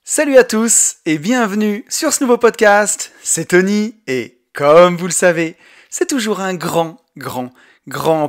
Salut à tous et bienvenue sur ce nouveau podcast, c'est Tony et comme vous le savez, c'est toujours un grand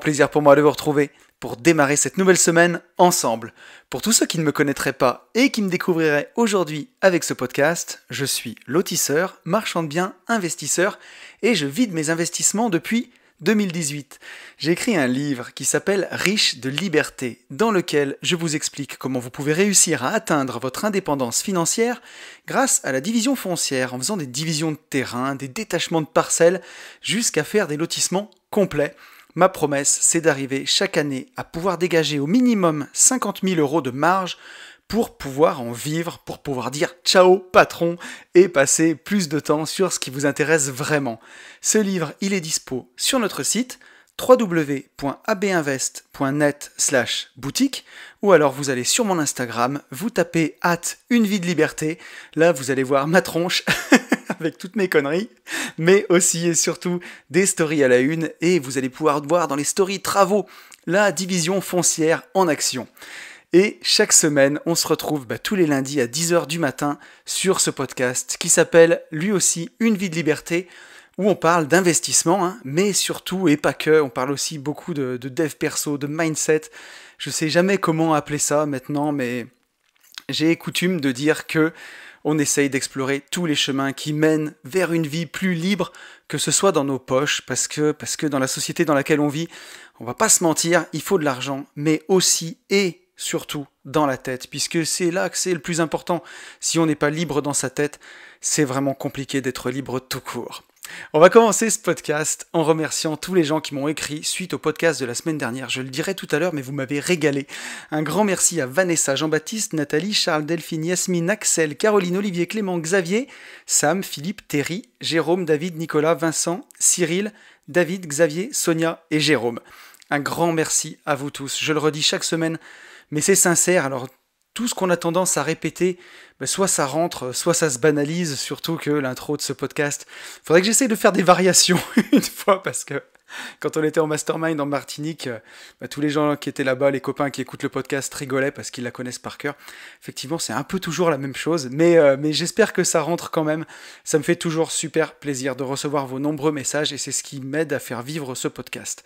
plaisir pour moi de vous retrouver pour démarrer cette nouvelle semaine ensemble. Pour tous ceux qui ne me connaîtraient pas et qui me découvriraient aujourd'hui avec ce podcast, je suis lotisseur, marchand de biens, investisseur et je vide mes investissements depuis 2018. J'ai écrit un livre qui s'appelle Riche de liberté, dans lequel je vous explique comment vous pouvez réussir à atteindre votre indépendance financière grâce à la division foncière, en faisant des divisions de terrain, des détachements de parcelles, jusqu'à faire des lotissements complets. Ma promesse, c'est d'arriver chaque année à pouvoir dégager au minimum 50 000 € de marge pour pouvoir en vivre, pour pouvoir dire ciao patron et passer plus de temps sur ce qui vous intéresse vraiment. Ce livre, il est dispo sur notre site www.abinvest.net/boutique ou alors vous allez sur mon Instagram, vous tapez @unevie-de-liberté, là vous allez voir ma tronche avec toutes mes conneries, mais aussi et surtout des stories à la une et vous allez pouvoir voir dans les stories travaux la division foncière en action. Et chaque semaine, on se retrouve tous les lundis à 10h du matin sur ce podcast qui s'appelle lui aussi Une vie de liberté, où on parle d'investissement, mais surtout, et pas que, on parle aussi beaucoup de dev perso, de mindset. Je sais jamais comment appeler ça maintenant, mais j'ai coutume de dire que on essaye d'explorer tous les chemins qui mènent vers une vie plus libre, que ce soit dans nos poches, parce que dans la société dans laquelle on vit, on va pas se mentir, il faut de l'argent, mais aussi et surtout dans la tête, puisque c'est là que c'est le plus important. Si on n'est pas libre dans sa tête, c'est vraiment compliqué d'être libre tout court. On va commencer ce podcast en remerciant tous les gens qui m'ont écrit suite au podcast de la semaine dernière. Je le dirai tout à l'heure, mais vous m'avez régalé. Un grand merci à Vanessa, Jean-Baptiste, Nathalie, Charles, Delphine, Yasmine, Axel, Caroline, Olivier, Clément, Xavier, Sam, Philippe, Terry, Jérôme, David, Nicolas, Vincent, Cyril, David, Xavier, Sonia et Jérôme. Un grand merci à vous tous. Je le redis chaque semaine, mais c'est sincère. Alors tout ce qu'on a tendance à répéter, soit ça rentre, soit ça se banalise, surtout que l'intro de ce podcast. Faudrait que j'essaye de faire des variations une fois, parce que quand on était en mastermind en Martinique, tous les gens qui étaient là-bas, les copains qui écoutent le podcast rigolaient parce qu'ils la connaissent par cœur. Effectivement, c'est un peu toujours la même chose, mais j'espère que ça rentre quand même. Ça me fait toujours super plaisir de recevoir vos nombreux messages et c'est ce qui m'aide à faire vivre ce podcast.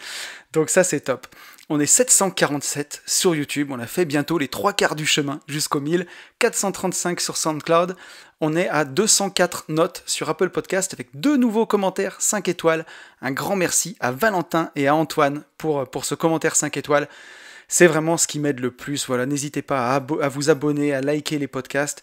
Donc ça, c'est top. On est 747 sur YouTube, on a fait bientôt les 3/4 du chemin jusqu'au 1000, 435 sur SoundCloud, on est à 204 notes sur Apple Podcast avec 2 nouveaux commentaires 5 étoiles. Un grand merci à Valentin et à Antoine pour ce commentaire 5 étoiles. C'est vraiment ce qui m'aide le plus. Voilà, n'hésitez pas à vous abonner, à liker les podcasts.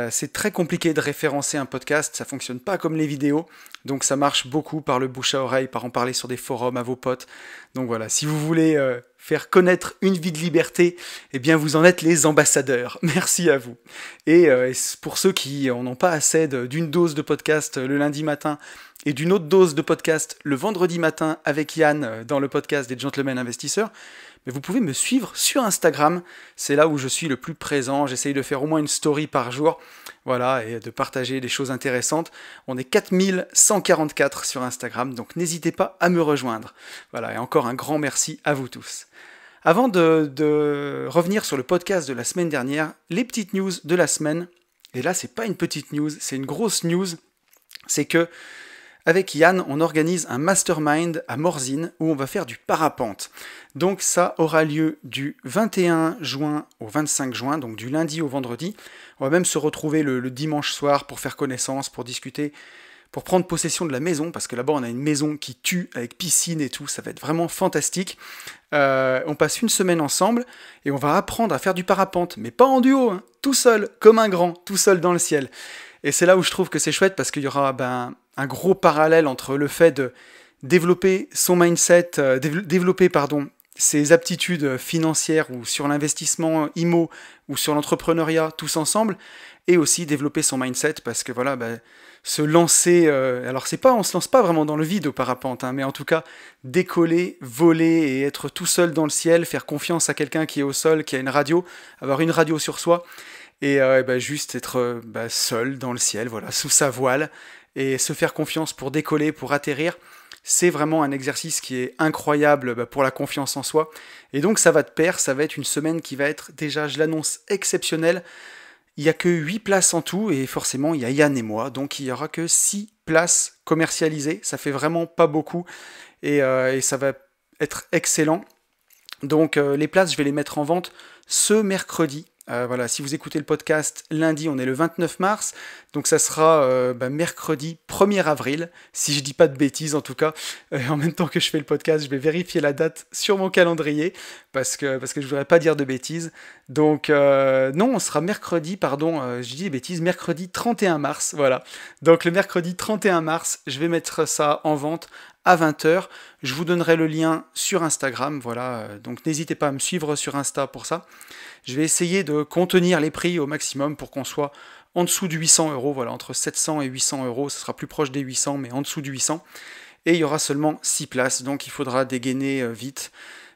C'est très compliqué de référencer un podcast, ça fonctionne pas comme les vidéos, donc ça marche beaucoup par le bouche à oreille, par en parler sur des forums à vos potes. Donc voilà, si vous voulez faire connaître Une vie de liberté, eh bien vous en êtes les ambassadeurs. Merci à vous. Et pour ceux qui en ont pas assez d'une dose de podcast le lundi matin et d'une autre dose de podcast le vendredi matin avec Yann dans le podcast des Gentlemen Investisseurs, mais vous pouvez me suivre sur Instagram, c'est là où je suis le plus présent, j'essaye de faire au moins une story par jour, voilà, et de partager des choses intéressantes. On est 4144 sur Instagram, donc n'hésitez pas à me rejoindre. Voilà, et encore un grand merci à vous tous. Avant de revenir sur le podcast de la semaine dernière, les petites news de la semaine, et là c'est pas une petite news, c'est une grosse news, c'est que avec Yann, on organise un mastermind à Morzine où on va faire du parapente. Donc ça aura lieu du 21 juin au 25 juin, donc du lundi au vendredi. On va même se retrouver le dimanche soir pour faire connaissance, pour discuter, pour prendre possession de la maison, parce que là-bas on a une maison qui tue avec piscine et tout, ça va être vraiment fantastique. On passe une semaine ensemble et on va apprendre à faire du parapente, mais pas en duo, tout seul, comme un grand, tout seul dans le ciel. Et c'est là où je trouve que c'est chouette, parce qu'il y aura un gros parallèle entre le fait de développer son mindset, développer ses aptitudes financières ou sur l'investissement IMO ou sur l'entrepreneuriat tous ensemble, et aussi développer son mindset, parce que voilà, se lancer, alors on se lance pas vraiment dans le vide au parapente, mais en tout cas décoller, voler et être tout seul dans le ciel, faire confiance à quelqu'un qui est au sol, qui a une radio, avoir une radio sur soi, et juste être seul dans le ciel, voilà, sous sa voile, et se faire confiance pour décoller, pour atterrir. C'est vraiment un exercice qui est incroyable pour la confiance en soi. Et donc ça va de pair, ça va être une semaine qui va être déjà, je l'annonce, exceptionnelle. Il n'y a que 8 places en tout, et forcément, il y a Yann et moi, donc il n'y aura que 6 places commercialisées. Ça fait vraiment pas beaucoup, et ça va être excellent. Donc les places, je vais les mettre en vente ce mercredi. Voilà, si vous écoutez le podcast lundi, on est le 29 mars, donc ça sera mercredi 1er avril, si je dis pas de bêtises en tout cas. En même temps que je fais le podcast, je vais vérifier la date sur mon calendrier, parce que je voudrais pas dire de bêtises. Donc non, on sera mercredi, pardon, je dis des bêtises, mercredi 31 mars, voilà. Donc le mercredi 31 mars, je vais mettre ça en vente à 20h. Je vous donnerai le lien sur Instagram, voilà, donc n'hésitez pas à me suivre sur Insta pour ça. Je vais essayer de contenir les prix au maximum pour qu'on soit en dessous de 800 euros, voilà, entre 700 et 800 euros, ce sera plus proche des 800, mais en dessous de 800. Et il y aura seulement 6 places, donc il faudra dégainer vite.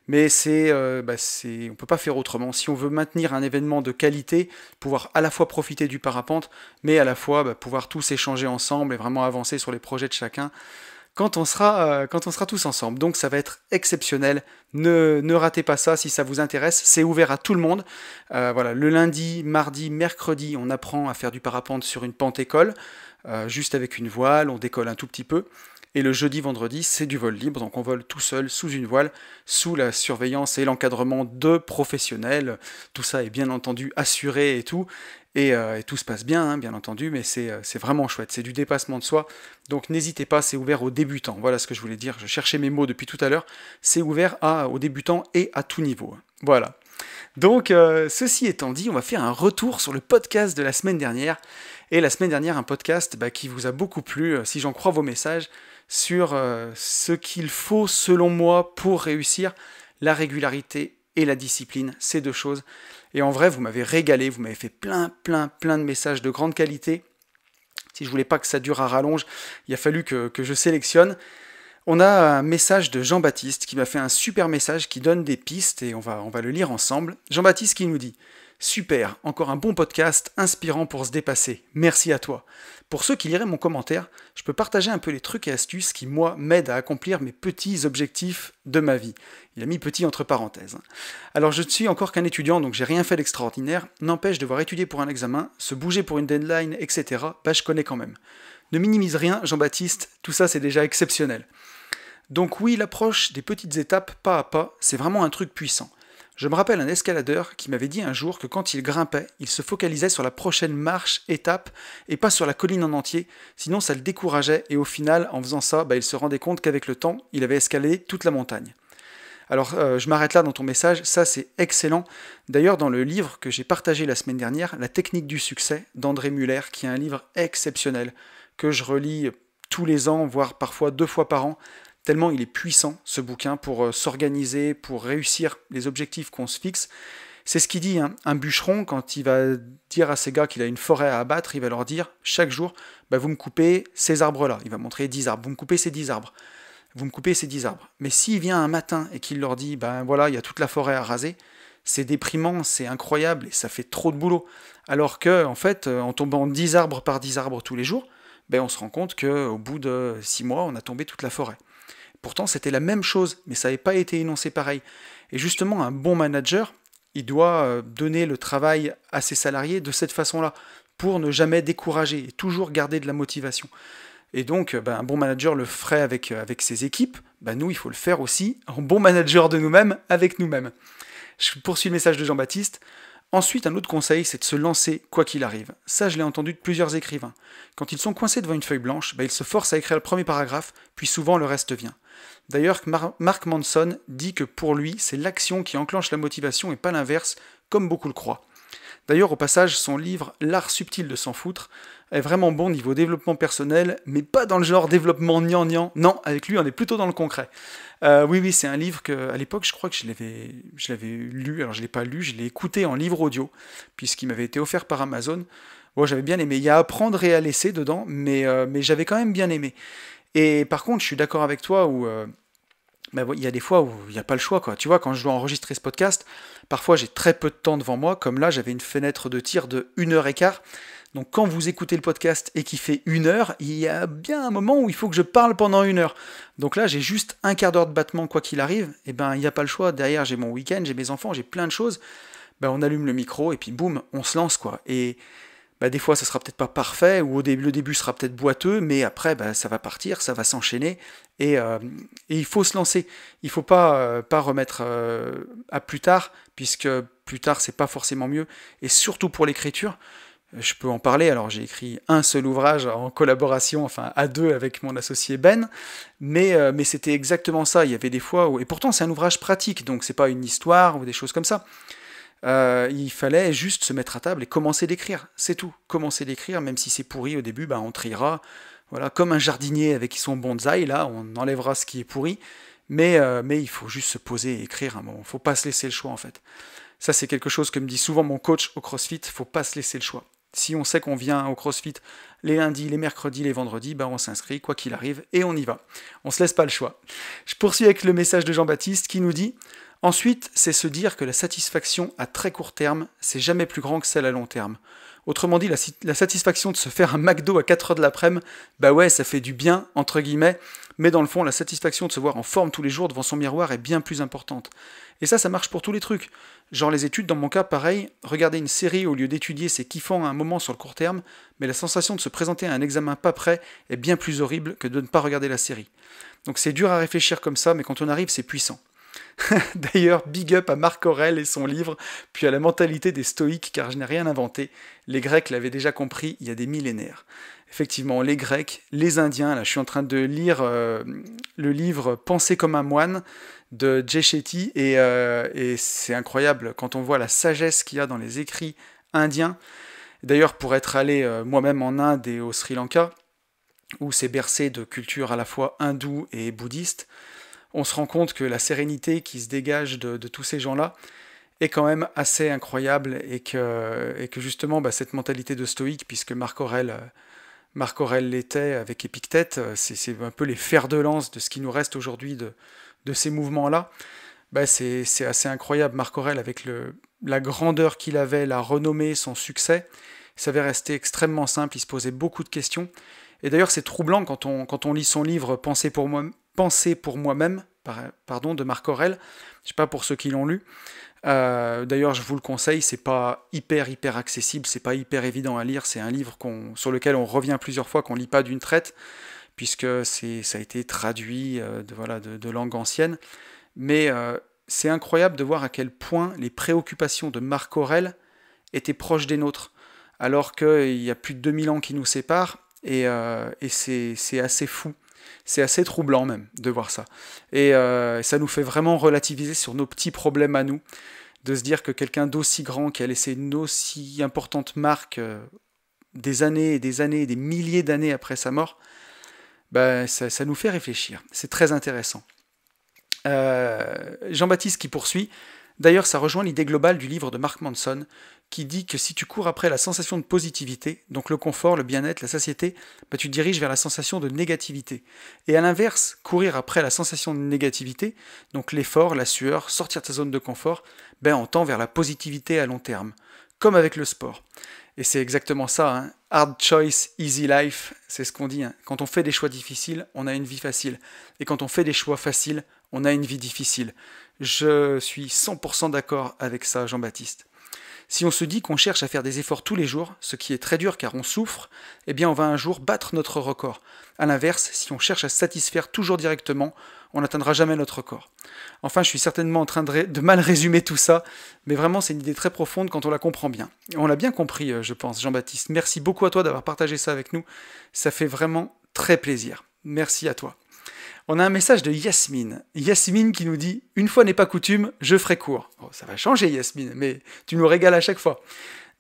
Mais on ne peut pas faire autrement. Si on veut maintenir un événement de qualité, pouvoir à la fois profiter du parapente, mais à la fois pouvoir tous échanger ensemble et vraiment avancer sur les projets de chacun, quand on sera tous ensemble. Donc ça va être exceptionnel. Ne ratez pas ça si ça vous intéresse. C'est ouvert à tout le monde. Voilà, le lundi, mardi, mercredi, on apprend à faire du parapente sur une pente école, juste avec une voile, on décolle un tout petit peu. Et le jeudi, vendredi, c'est du vol libre, donc on vole tout seul, sous une voile, sous la surveillance et l'encadrement de professionnels. Tout ça est bien entendu assuré et tout. Et tout se passe bien, hein, bien entendu, mais c'est vraiment chouette, c'est du dépassement de soi. Donc n'hésitez pas, c'est ouvert aux débutants. Voilà ce que je voulais dire, je cherchais mes mots depuis tout à l'heure. C'est ouvert aux débutants et à tout niveau. Voilà. Donc, ceci étant dit, on va faire un retour sur le podcast de la semaine dernière. Et la semaine dernière, un podcast qui vous a beaucoup plu, si j'en crois vos messages, sur ce qu'il faut, selon moi, pour réussir la régularité et la discipline, ces deux choses. Et en vrai, vous m'avez régalé, vous m'avez fait plein de messages de grande qualité. Si je voulais pas que ça dure à rallonge, il a fallu que je sélectionne. On a un message de Jean-Baptiste qui m'a fait un super message qui donne des pistes et on va le lire ensemble. Jean-Baptiste qui nous dit « Super, encore un bon podcast inspirant pour se dépasser. Merci à toi. Pour ceux qui liraient mon commentaire, je peux partager un peu les trucs et astuces qui, moi, m'aident à accomplir mes petits objectifs de ma vie. » Il a mis petit entre parenthèses. Alors je ne suis encore qu'un étudiant, donc j'ai rien fait d'extraordinaire. N'empêche, devoir étudier pour un examen, se bouger pour une deadline, etc., je connais quand même. Ne minimise rien, Jean-Baptiste, tout ça c'est déjà exceptionnel. Donc oui, l'approche des petites étapes, pas à pas, c'est vraiment un truc puissant. Je me rappelle un escaladeur qui m'avait dit un jour que quand il grimpait, il se focalisait sur la prochaine marche, étape, et pas sur la colline en entier, sinon ça le décourageait, et au final, en faisant ça, il se rendait compte qu'avec le temps, il avait escaladé toute la montagne. Alors, je m'arrête là dans ton message, ça c'est excellent. D'ailleurs, dans le livre que j'ai partagé la semaine dernière, La technique du succès, d'André Muller, qui est un livre exceptionnel, que je relis tous les ans, voire parfois 2 fois par an, tellement il est puissant, ce bouquin, pour s'organiser, pour réussir les objectifs qu'on se fixe. C'est ce qu'il dit, hein. Un bûcheron, quand il va dire à ses gars qu'il a une forêt à abattre, il va leur dire, chaque jour, vous me coupez ces arbres-là. Il va montrer 10 arbres, vous me coupez ces 10 arbres. Vous me coupez ces 10 arbres. Mais s'il vient un matin et qu'il leur dit, voilà, il y a toute la forêt à raser, c'est déprimant, c'est incroyable, et ça fait trop de boulot. Alors que, en fait, en tombant 10 arbres par 10 arbres tous les jours, on se rend compte qu'au bout de 6 mois, on a tombé toute la forêt. Pourtant, c'était la même chose, mais ça n'avait pas été énoncé pareil. Et justement, un bon manager, il doit donner le travail à ses salariés de cette façon-là, pour ne jamais décourager et toujours garder de la motivation. Et donc, un bon manager le ferait avec ses équipes. Nous, il faut le faire aussi en bon manager de nous-mêmes, avec nous-mêmes. Je poursuis le message de Jean-Baptiste. Ensuite, un autre conseil, c'est de se lancer quoi qu'il arrive. Ça, je l'ai entendu de plusieurs écrivains. Quand ils sont coincés devant une feuille blanche, ils se forcent à écrire le premier paragraphe, puis souvent le reste vient. D'ailleurs, Mark Manson dit que pour lui, c'est l'action qui enclenche la motivation et pas l'inverse, comme beaucoup le croient. D'ailleurs, au passage, son livre « L'art subtil de s'en foutre » est vraiment bon niveau développement personnel, mais pas dans le genre développement gnangnan. Non, avec lui, on est plutôt dans le concret. Oui, c'est un livre que, à l'époque, je crois que je l'avais lu. Alors, je ne l'ai pas lu, je l'ai écouté en livre audio, puisqu'il m'avait été offert par Amazon. Bon, j'avais bien aimé. Il y a à apprendre et à laisser dedans, mais j'avais quand même bien aimé. Et par contre, je suis d'accord avec toi où... il y a des fois où il n'y a pas le choix, quoi. Tu vois, quand je dois enregistrer ce podcast, parfois j'ai très peu de temps devant moi, comme là j'avais une fenêtre de tir de 1h15. Donc quand vous écoutez le podcast et qu'il fait 1 heure, il y a bien un moment où il faut que je parle pendant 1 heure. Donc là j'ai juste un quart d'heure de battement quoi qu'il arrive, et il n'y a pas le choix. Derrière j'ai mon week-end, j'ai mes enfants, j'ai plein de choses. bah, on allume le micro et puis boum, on se lance quoi. Et bah, des fois, ça sera peut-être pas parfait, ou le début sera peut-être boiteux, mais après, bah, ça va partir, ça va s'enchaîner, et il faut se lancer. Il faut pas remettre à plus tard, puisque plus tard, c'est pas forcément mieux. Et surtout pour l'écriture, je peux en parler. Alors, j'ai écrit un seul ouvrage en collaboration, enfin à deux avec mon associé Ben, mais c'était exactement ça. Il y avait des fois où, et pourtant, c'est un ouvrage pratique, donc c'est pas une histoire ou des choses comme ça. Il fallait juste se mettre à table et commencer d'écrire, c'est tout. Commencer d'écrire, même si c'est pourri au début, bah, on triera. Voilà, comme un jardinier avec son bonsaï, là, on enlèvera ce qui est pourri, mais il faut juste se poser et écrire un moment. Il ne faut pas se laisser le choix, en fait. Ça, c'est quelque chose que me dit souvent mon coach au CrossFit, il ne faut pas se laisser le choix. Si on sait qu'on vient au CrossFit les lundis, les mercredis, les vendredis, bah on s'inscrit, quoi qu'il arrive, et on y va. On ne se laisse pas le choix. Je poursuis avec le message de Jean-Baptiste qui nous dit: ensuite, c'est se dire que la satisfaction à très court terme, c'est jamais plus grand que celle à long terme. Autrement dit, la satisfaction de se faire un McDo à 4h de l'après-midi, bah ouais, ça fait du bien, entre guillemets, mais dans le fond, la satisfaction de se voir en forme tous les jours devant son miroir est bien plus importante. Et ça marche pour tous les trucs. Genre les études, dans mon cas, pareil, regarder une série au lieu d'étudier, c'est kiffant à un moment sur le court terme, mais la sensation de se présenter à un examen pas prêt est bien plus horrible que de ne pas regarder la série. Donc c'est dur à réfléchir comme ça, mais quand on arrive, c'est puissant. D'ailleurs, big up à Marc Aurèle et son livre, puis à la mentalité des stoïques, car je n'ai rien inventé. Les Grecs l'avaient déjà compris il y a des millénaires. Effectivement, les Grecs, les Indiens, là je suis en train de lire le livre Penser comme un moine de Jay Shetty, et c'est incroyable quand on voit la sagesse qu'il y a dans les écrits indiens. D'ailleurs, pour être allé moi-même en Inde et au Sri Lanka, où c'est bercé de culture à la fois hindoue et bouddhiste, on se rend compte que la sérénité qui se dégage de tous ces gens-là est quand même assez incroyable, et que justement cette mentalité de stoïque, puisque Marc Aurèle l'était avec Épictète, c'est un peu les fers de lance de ce qui nous reste aujourd'hui de ces mouvements-là. C'est assez incroyable. Marc Aurèle, avec la grandeur qu'il avait, la renommée, son succès, il savait rester extrêmement simple, il se posait beaucoup de questions. Et d'ailleurs, c'est troublant quand on lit son livre Penser pour moi-même, de Marc Aurèle. Je ne sais pas pour ceux qui l'ont lu. D'ailleurs, je vous le conseille, c'est pas hyper accessible, c'est pas hyper évident à lire. C'est un livre sur lequel on revient plusieurs fois, qu'on lit pas d'une traite, puisque ça a été traduit de langue ancienne. Mais c'est incroyable de voir à quel point les préoccupations de Marc Aurèle étaient proches des nôtres, alors qu'il y a plus de 2000 ans qui nous séparent, et c'est assez fou. C'est assez troublant même de voir ça. Et ça nous fait vraiment relativiser sur nos petits problèmes à nous, de se dire que quelqu'un d'aussi grand, qui a laissé une aussi importante marque des années et des années, des milliers d'années après sa mort, ça nous fait réfléchir. C'est très intéressant. Jean-Baptiste qui poursuit: d'ailleurs, ça rejoint l'idée globale du livre de Mark Manson, qui dit que si tu cours après la sensation de positivité, donc le confort, le bien-être, la satiété, tu te diriges vers la sensation de négativité. Et à l'inverse, courir après la sensation de négativité, donc l'effort, la sueur, sortir de sa zone de confort, on tend vers la positivité à long terme, comme avec le sport. Et c'est exactement ça, hein. Hard choice, easy life, c'est ce qu'on dit, hein. Quand on fait des choix difficiles, on a une vie facile. Et quand on fait des choix faciles, on a une vie difficile. Je suis 100% d'accord avec ça, Jean-Baptiste. Si on se dit qu'on cherche à faire des efforts tous les jours, ce qui est très dur car on souffre, on va un jour battre notre record. A l'inverse, si on cherche à se satisfaire toujours directement, on n'atteindra jamais notre record. Enfin, je suis certainement en train de mal résumer tout ça, mais vraiment c'est une idée très profonde quand on la comprend bien. On l'a bien compris, je pense, Jean-Baptiste. Merci beaucoup à toi d'avoir partagé ça avec nous. Ça fait vraiment très plaisir. Merci à toi. On a un message de Yasmine. Yasmine qui nous dit: une fois n'est pas coutume, je ferai court. Oh, ça va changer, Yasmine, mais tu nous régales à chaque fois.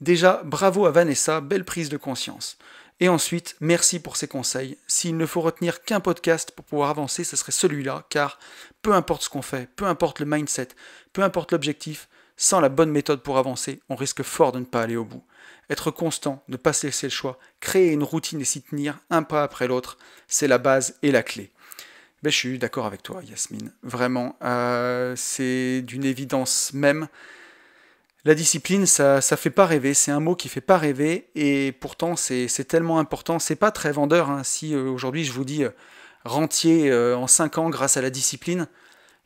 Déjà, bravo à Vanessa, belle prise de conscience. Et ensuite, merci pour ces conseils. S'il ne faut retenir qu'un podcast pour pouvoir avancer, ce serait celui-là, car peu importe ce qu'on fait, peu importe le mindset, peu importe l'objectif, sans la bonne méthode pour avancer, on risque fort de ne pas aller au bout. Être constant, ne pas se laisser le choix, créer une routine et s'y tenir, un pas après l'autre, c'est la base et la clé. Je suis d'accord avec toi, Yasmine. Vraiment, c'est d'une évidence même. La discipline, ça fait pas rêver. C'est un mot qui fait pas rêver, et pourtant c'est tellement important. C'est pas très vendeur, hein. Si aujourd'hui je vous dis rentier en 5 ans grâce à la discipline,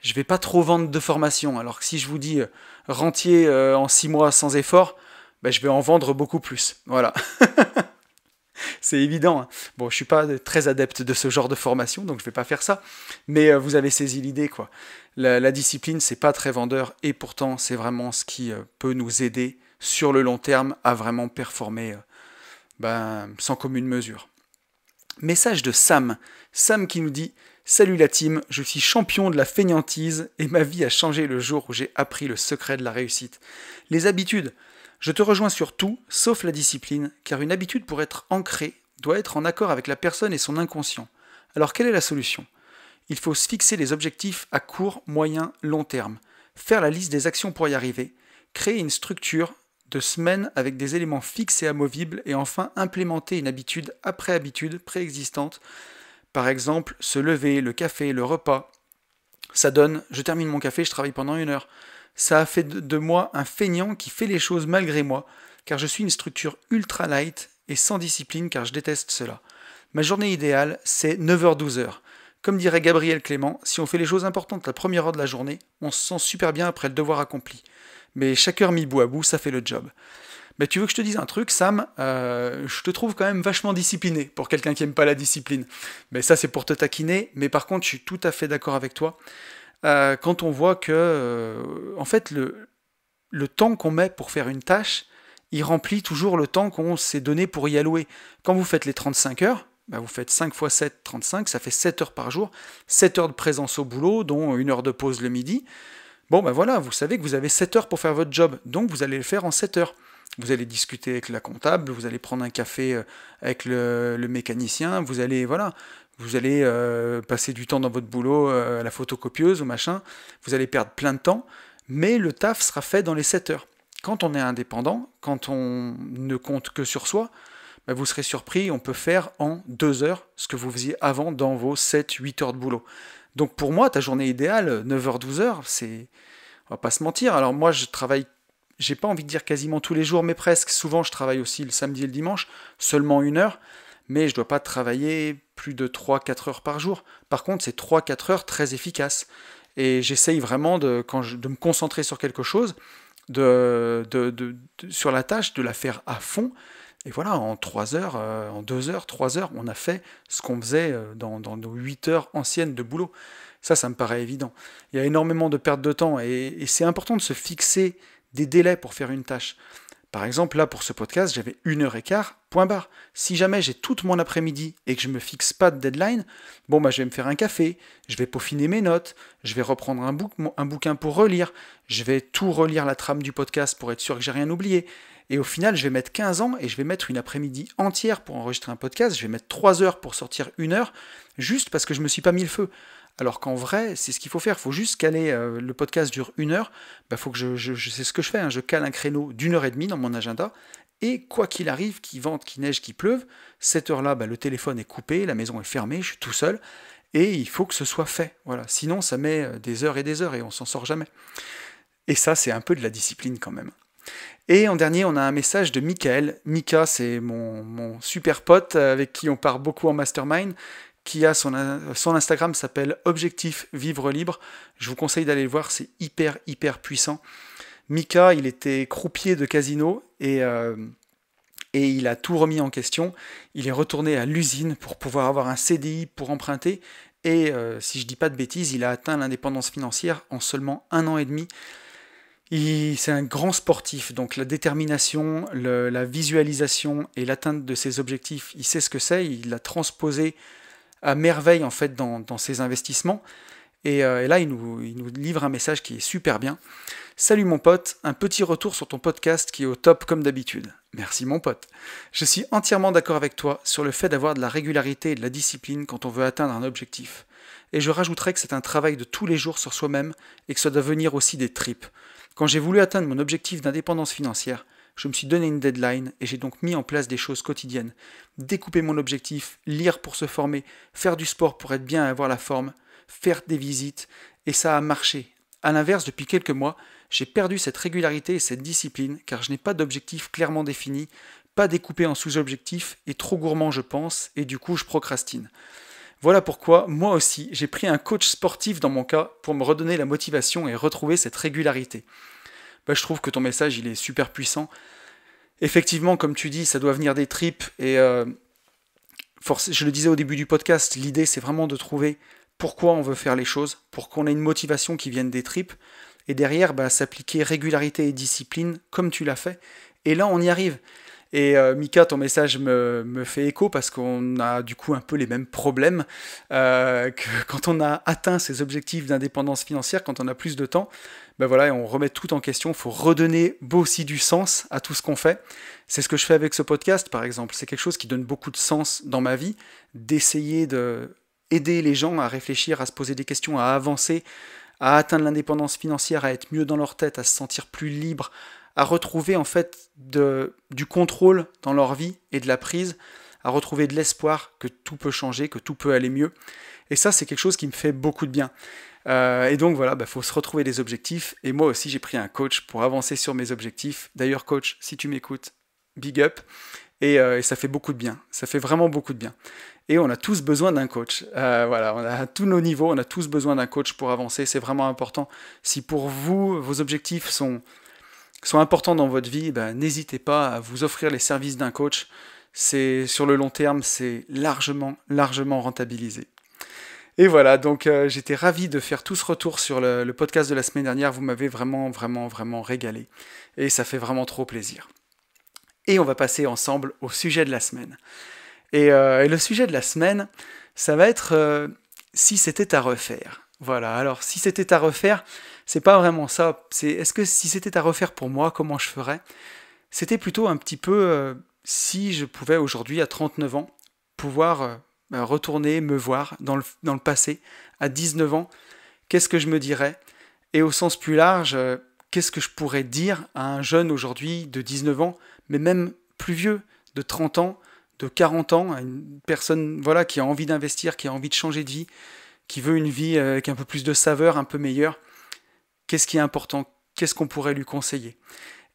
je vais pas trop vendre de formation. Alors que si je vous dis rentier en 6 mois sans effort, ben, je vais en vendre beaucoup plus. Voilà. C'est évident, hein. Bon, je suis pas très adepte de ce genre de formation, donc je vais pas faire ça. Mais vous avez saisi l'idée, quoi. La discipline, c'est pas très vendeur, et pourtant, c'est vraiment ce qui peut nous aider sur le long terme à vraiment performer sans commune mesure. Message de Sam. Sam qui nous dit: Salut la team, je suis champion de la fainéantise et ma vie a changé le jour où j'ai appris le secret de la réussite. Les habitudes. Je te rejoins sur tout, sauf la discipline, car une habitude pour être ancrée doit être en accord avec la personne et son inconscient. Alors quelle est la solution? Il faut se fixer des objectifs à court, moyen, long terme, faire la liste des actions pour y arriver, créer une structure de semaines avec des éléments fixes et amovibles et enfin implémenter une habitude après habitude préexistante. Par exemple, se lever, le café, le repas. Ça donne, je termine mon café, je travaille pendant 1 heure. Ça a fait de moi un feignant qui fait les choses malgré moi, car je suis une structure ultra light et sans discipline car je déteste cela. Ma journée idéale, c'est 9h-12h. Comme dirait Gabriel Clément, si on fait les choses importantes la première heure de la journée, on se sent super bien après le devoir accompli. Mais chaque heure mis bout à bout, ça fait le job. Mais tu veux que je te dise un truc, Sam? Je te trouve quand même vachement discipliné pour quelqu'un qui aime pas la discipline. Mais ça, c'est pour te taquiner. Mais par contre, je suis tout à fait d'accord avec toi. Quand on voit que, en fait, le temps qu'on met pour faire une tâche, il remplit toujours le temps qu'on s'est donné pour y allouer. Quand vous faites les 35 heures, vous faites 5 x 7, 35, ça fait 7 heures par jour, 7 heures de présence au boulot, dont 1 heure de pause le midi. Bon, voilà, vous savez que vous avez 7 heures pour faire votre job, donc vous allez le faire en 7 heures. Vous allez discuter avec la comptable, vous allez prendre un café avec le mécanicien, vous allez passer du temps dans votre boulot à la photocopieuse ou machin, vous allez perdre plein de temps, mais le taf sera fait dans les 7 heures. Quand on est indépendant, quand on ne compte que sur soi, vous serez surpris, on peut faire en 2 heures ce que vous faisiez avant dans vos 7-8 heures de boulot. Donc pour moi, ta journée idéale, 9h-12h, c'est... On va pas se mentir. Alors moi, je travaille, j'ai pas envie de dire quasiment tous les jours, mais presque. Souvent, je travaille aussi le samedi et le dimanche, seulement 1 heure, mais je dois pas travailler plus de 3-4 heures par jour. Par contre, c'est 3-4 heures très efficaces. Et j'essaye vraiment de me concentrer sur quelque chose, sur la tâche, de la faire à fond. Et voilà, en 3 heures, en 2 heures, 3 heures, on a fait ce qu'on faisait dans nos 8 heures anciennes de boulot. Ça me paraît évident. Il y a énormément de perte de temps et c'est important de se fixer des délais pour faire une tâche. Par exemple, là, pour ce podcast, j'avais 1h15, point barre. Si jamais j'ai toute mon après-midi et que je ne me fixe pas de deadline, je vais me faire un café, je vais peaufiner mes notes, je vais reprendre un bouquin pour relire, je vais tout relire la trame du podcast pour être sûr que j'ai rien oublié. Et au final, je vais mettre 15 ans et je vais mettre une après-midi entière pour enregistrer un podcast, je vais mettre 3 heures pour sortir 1 heure, juste parce que je ne me suis pas mis le feu. Alors qu'en vrai, c'est ce qu'il faut faire. Il faut juste caler, le podcast dure 1 heure, faut que c'est ce que je fais, hein. Je cale un créneau d'1h30 dans mon agenda, et quoi qu'il arrive, qu'il vente, qu'il neige, qu'il pleuve, cette heure-là, le téléphone est coupé, la maison est fermée, je suis tout seul, et il faut que ce soit fait. Voilà. Sinon, ça met des heures et on s'en sort jamais. Et ça, c'est un peu de la discipline quand même. Et en dernier, on a un message de Michael. Mika, c'est mon super pote avec qui on part beaucoup en mastermind, qui a son Instagram s'appelle Objectif Vivre Libre. Je vous conseille d'aller le voir, c'est hyper puissant. Mika, il était croupier de casino et il a tout remis en question. Il est retourné à l'usine pour pouvoir avoir un CDI pour emprunter. Et si je dis pas de bêtises, il a atteint l'indépendance financière en seulement 1 an et demi. C'est un grand sportif, donc la détermination, la visualisation et l'atteinte de ses objectifs, il sait ce que c'est, il l'a transposé à merveille en fait dans ses investissements. Et là, il nous livre un message qui est super bien. Salut mon pote, un petit retour sur ton podcast qui est au top comme d'habitude. Merci mon pote. Je suis entièrement d'accord avec toi sur le fait d'avoir de la régularité et de la discipline quand on veut atteindre un objectif. Et je rajouterais que c'est un travail de tous les jours sur soi-même et que ça doit venir aussi des tripes. Quand j'ai voulu atteindre mon objectif d'indépendance financière, je me suis donné une deadline et j'ai donc mis en place des choses quotidiennes. Découper mon objectif, lire pour se former, faire du sport pour être bien et avoir la forme, faire des visites, et ça a marché. A l'inverse, depuis quelques mois, j'ai perdu cette régularité et cette discipline car je n'ai pas d'objectif clairement défini, pas découpé en sous-objectifs et trop gourmand je pense, et du coup je procrastine. Voilà pourquoi, moi aussi, j'ai pris un coach sportif dans mon cas pour me redonner la motivation et retrouver cette régularité. Je trouve que ton message, il est super puissant. Effectivement, comme tu dis, ça doit venir des tripes et je le disais au début du podcast, l'idée c'est vraiment de trouver pourquoi on veut faire les choses, pour qu'on ait une motivation qui vienne des tripes, et derrière s'appliquer régularité et discipline comme tu l'as fait, et là on y arrive. Et Mika, ton message me fait écho parce qu'on a du coup un peu les mêmes problèmes que quand on a atteint ses objectifs d'indépendance financière, quand on a plus de temps, voilà, on remet tout en question, il faut redonner aussi du sens à tout ce qu'on fait. C'est ce que je fais avec ce podcast par exemple, c'est quelque chose qui donne beaucoup de sens dans ma vie, d'essayer de aider les gens à réfléchir, à se poser des questions, à avancer, à atteindre l'indépendance financière, à être mieux dans leur tête, à se sentir plus libre, à retrouver en fait du contrôle dans leur vie et de la prise, à retrouver de l'espoir que tout peut changer, que tout peut aller mieux. Et ça, c'est quelque chose qui me fait beaucoup de bien. Et donc voilà, faut se retrouver des objectifs. Et moi aussi, j'ai pris un coach pour avancer sur mes objectifs. D'ailleurs, coach, si tu m'écoutes, big up. Et ça fait beaucoup de bien. Ça fait vraiment beaucoup de bien. Et on a tous besoin d'un coach. Voilà, on a à tous nos niveaux, on a tous besoin d'un coach pour avancer. C'est vraiment important. Si pour vous, vos objectifs sont importants dans votre vie, n'hésitez pas à vous offrir les services d'un coach. Sur le long terme, c'est largement rentabilisé. Et voilà, donc j'étais ravi de faire tout ce retour sur le podcast de la semaine dernière. Vous m'avez vraiment régalé. Et ça fait vraiment trop plaisir. Et on va passer ensemble au sujet de la semaine. Et le sujet de la semaine, ça va être si c'était à refaire. Voilà, alors si c'était à refaire, c'est pas vraiment ça. Est-ce que si c'était à refaire pour moi, comment je ferais? C'était plutôt un petit peu si je pouvais aujourd'hui, à 39 ans, pouvoir retourner me voir dans le passé, à 19 ans, qu'est-ce que je me dirais? Et au sens plus large, qu'est-ce que je pourrais dire à un jeune aujourd'hui de 19 ans, mais même plus vieux, de 30 ans, de 40 ans, à une personne qui a envie d'investir, qui a envie de changer de vie, qui veut une vie avec un peu plus de saveur, un peu meilleure. Qu'est-ce qui est important? Qu'est-ce qu'on pourrait lui conseiller?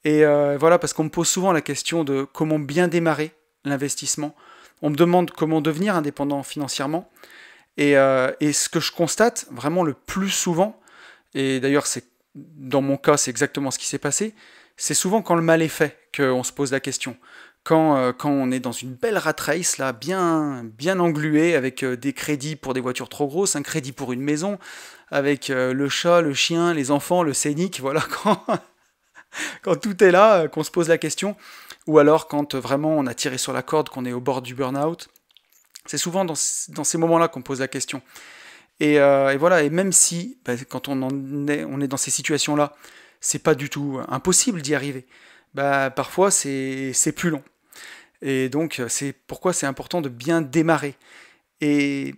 Et parce qu'on me pose souvent la question de comment bien démarrer l'investissement. On me demande comment devenir indépendant financièrement. Et ce que je constate vraiment le plus souvent, et d'ailleurs dans mon cas c'est exactement ce qui s'est passé, c'est souvent quand le mal est fait qu'on se pose la question. Quand on est dans une belle rat race, là, bien englué, avec des crédits pour des voitures trop grosses, un crédit pour une maison, avec le chat, le chien, les enfants, le scénic, voilà, quand tout est là, qu'on se pose la question, ou alors quand vraiment on a tiré sur la corde, qu'on est au bord du burn-out, c'est souvent dans ces moments-là qu'on pose la question. Et voilà, et même si, quand on est dans ces situations-là, c'est pas du tout impossible d'y arriver, parfois c'est plus long. Et donc, c'est pourquoi c'est important de bien démarrer. Et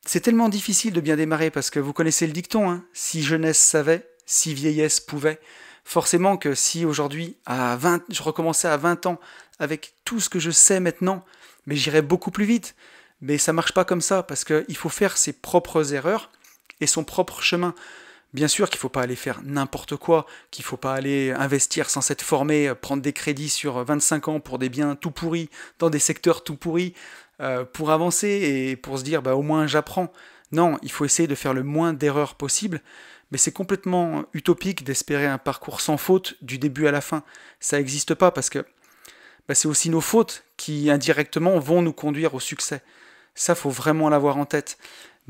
c'est tellement difficile de bien démarrer, parce que vous connaissez le dicton, hein, si jeunesse savait, si vieillesse pouvait. Forcément que si aujourd'hui, je recommençais à 20 ans, avec tout ce que je sais maintenant, mais j'irais beaucoup plus vite. Mais ça marche pas comme ça, parce qu'il faut faire ses propres erreurs et son propre chemin. Bien sûr qu'il ne faut pas aller faire n'importe quoi, qu'il ne faut pas aller investir sans s'être formé, prendre des crédits sur 25 ans pour des biens tout pourris, dans des secteurs tout pourris, pour avancer et pour se dire au moins j'apprends. Non, il faut essayer de faire le moins d'erreurs possible, mais c'est complètement utopique d'espérer un parcours sans faute du début à la fin. Ça n'existe pas, parce que c'est aussi nos fautes qui indirectement vont nous conduire au succès. Ça, faut vraiment l'avoir en tête.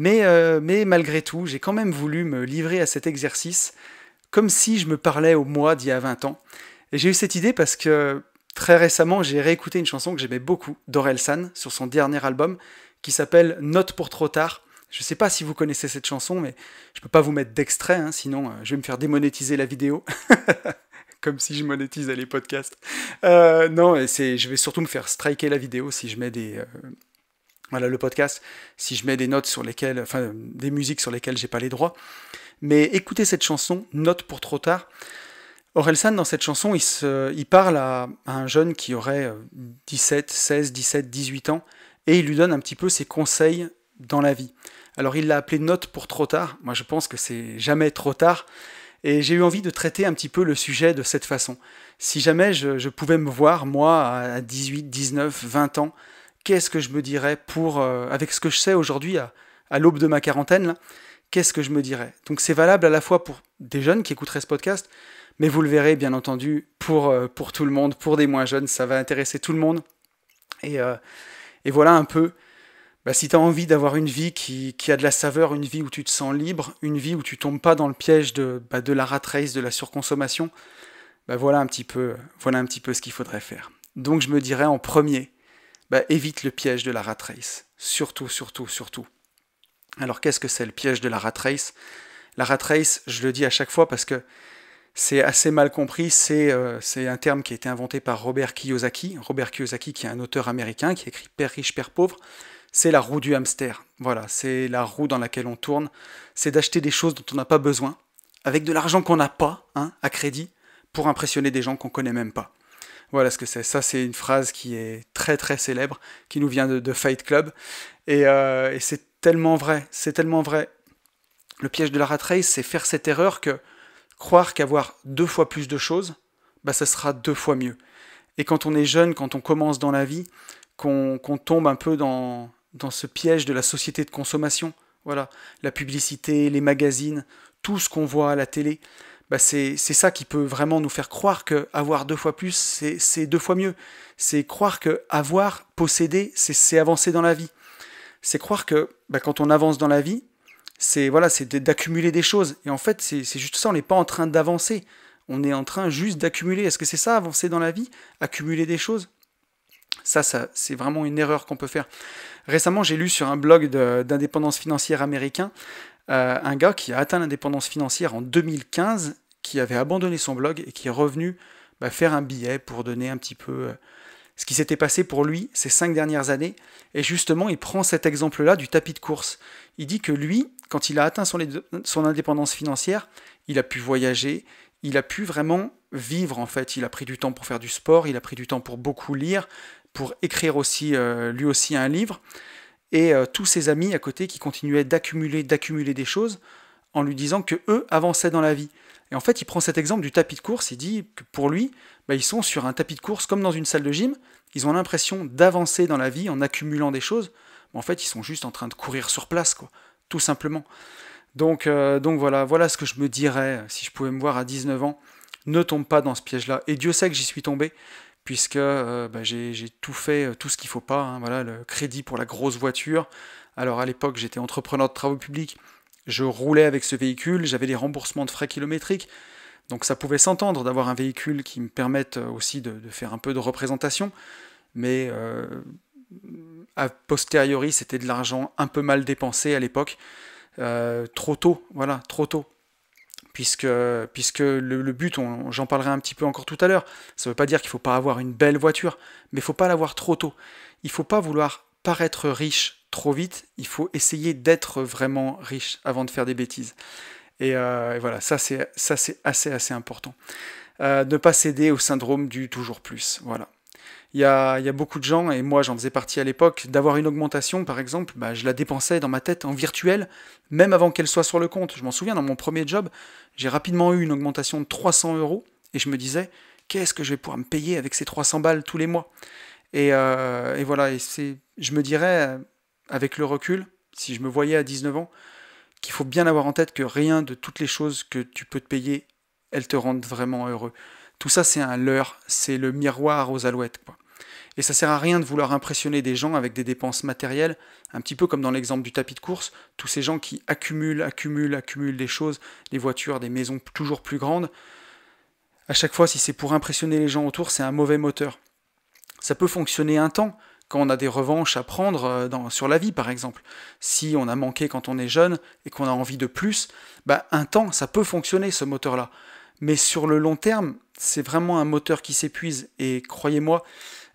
Mais malgré tout, j'ai quand même voulu me livrer à cet exercice, comme si je me parlais au moi d'il y a 20 ans. Et j'ai eu cette idée parce que très récemment, j'ai réécouté une chanson que j'aimais beaucoup, d'Orelsan, sur son dernier album, qui s'appelle Note pour trop tard. Je ne sais pas si vous connaissez cette chanson, mais je ne peux pas vous mettre d'extrait, hein, sinon je vais me faire démonétiser la vidéo. Comme si je monétisais les podcasts. Non, je vais surtout me faire striker la vidéo si je mets le podcast, si je mets des notes sur lesquelles, des musiques sur lesquelles j'ai pas les droits. Mais écoutez cette chanson, Note pour trop tard. Orelsan, dans cette chanson, il parle à un jeune qui aurait 16, 17, 18 ans, et il lui donne un petit peu ses conseils dans la vie. Alors il l'a appelé Note pour trop tard. Moi je pense que c'est jamais trop tard. Et j'ai eu envie de traiter un petit peu le sujet de cette façon. Si jamais je pouvais me voir, moi, à 18, 19, 20 ans, qu'est-ce que je me dirais avec ce que je sais aujourd'hui à l'aube de ma quarantaine, là, qu'est-ce que je me dirais? Donc c'est valable à la fois pour des jeunes qui écouteraient ce podcast, mais vous le verrez bien entendu pour tout le monde, pour des moins jeunes, ça va intéresser tout le monde. Et voilà un peu, si tu as envie d'avoir une vie qui a de la saveur, une vie où tu te sens libre, une vie où tu tombes pas dans le piège de la rat race, de la surconsommation, voilà un petit peu ce qu'il faudrait faire. Donc je me dirais en premier, évite le piège de la rat race. Surtout, surtout, surtout. Alors qu'est-ce que c'est le piège de la rat race? La rat race, je le dis à chaque fois parce que c'est assez mal compris, c'est un terme qui a été inventé par Robert Kiyosaki. Robert Kiyosaki, qui est un auteur américain, qui a écrit Père riche, Père pauvre. C'est la roue du hamster. Voilà, c'est la roue dans laquelle on tourne. C'est d'acheter des choses dont on n'a pas besoin, avec de l'argent qu'on n'a pas, à crédit, pour impressionner des gens qu'on connaît même pas. Voilà ce que c'est. Ça, c'est une phrase qui est très très célèbre, qui nous vient de Fight Club. Et c'est tellement vrai, c'est tellement vrai. Le piège de la rat race, c'est faire cette erreur que croire qu'avoir 2 fois plus de choses, ça sera 2 fois mieux. Et quand on est jeune, quand on commence dans la vie, qu'on tombe un peu dans ce piège de la société de consommation, voilà, la publicité, les magazines, tout ce qu'on voit à la télé, c'est ça qui peut vraiment nous faire croire qu'avoir 2 fois plus, c'est 2 fois mieux. C'est croire que avoir, posséder, c'est avancer dans la vie. C'est croire que quand on avance dans la vie, c'est d'accumuler des choses. Et en fait, c'est juste ça, on n'est pas en train d'avancer. On est en train juste d'accumuler. Est-ce que c'est ça, avancer dans la vie? Accumuler des choses? Ça, c'est vraiment une erreur qu'on peut faire. Récemment, j'ai lu sur un blog d'indépendance financière américain un gars qui a atteint l'indépendance financière en 2015, qui avait abandonné son blog et qui est revenu faire un billet pour donner un petit peu ce qui s'était passé pour lui ces 5 dernières années. Et justement, il prend cet exemple-là du tapis de course. Il dit que lui, quand il a atteint son indépendance financière, il a pu voyager, il a pu vraiment vivre en fait. Il a pris du temps pour faire du sport, il a pris du temps pour beaucoup lire, pour écrire aussi, lui aussi un livre. Et tous ses amis à côté qui continuaient d'accumuler des choses en lui disant que eux avançaient dans la vie. Et en fait, il prend cet exemple du tapis de course, il dit que pour lui, ils sont sur un tapis de course comme dans une salle de gym, ils ont l'impression d'avancer dans la vie en accumulant des choses, mais en fait, ils sont juste en train de courir sur place, quoi, tout simplement. Donc voilà ce que je me dirais si je pouvais me voir à 19 ans, ne tombe pas dans ce piège-là. Et Dieu sait que j'y suis tombé, puisque j'ai tout fait, tout ce qu'il faut pas, voilà, le crédit pour la grosse voiture. Alors à l'époque, j'étais entrepreneur de travaux publics, je roulais avec ce véhicule, j'avais des remboursements de frais kilométriques, donc ça pouvait s'entendre d'avoir un véhicule qui me permette aussi de faire un peu de représentation, mais a posteriori, c'était de l'argent un peu mal dépensé à l'époque, trop tôt, voilà, trop tôt. Puisque le but, j'en parlerai un petit peu encore tout à l'heure, ça ne veut pas dire qu'il ne faut pas avoir une belle voiture, mais il ne faut pas l'avoir trop tôt. Il ne faut pas vouloir paraître riche trop vite, il faut essayer d'être vraiment riche avant de faire des bêtises. Et voilà, ça c'est assez important. Ne pas céder au syndrome du toujours plus, voilà. Il y a beaucoup de gens, et moi j'en faisais partie à l'époque, d'avoir une augmentation par exemple, je la dépensais dans ma tête en virtuel, même avant qu'elle soit sur le compte. Je m'en souviens, dans mon premier job, j'ai rapidement eu une augmentation de 300 €, et je me disais, qu'est-ce que je vais pouvoir me payer avec ces 300 balles tous les mois? Et voilà, je me dirais, avec le recul, si je me voyais à 19 ans, qu'il faut bien avoir en tête que rien de toutes les choses que tu peux te payer, elles te rendent vraiment heureux. Tout ça, c'est un leurre, c'est le miroir aux alouettes, quoi. Et ça sert à rien de vouloir impressionner des gens avec des dépenses matérielles, un petit peu comme dans l'exemple du tapis de course, tous ces gens qui accumulent des choses, des voitures, des maisons toujours plus grandes. À chaque fois, si c'est pour impressionner les gens autour, c'est un mauvais moteur. Ça peut fonctionner un temps, quand on a des revanches à prendre sur la vie, par exemple. Si on a manqué quand on est jeune et qu'on a envie de plus, un temps, ça peut fonctionner, ce moteur-là. Mais sur le long terme, c'est vraiment un moteur qui s'épuise. Et croyez-moi,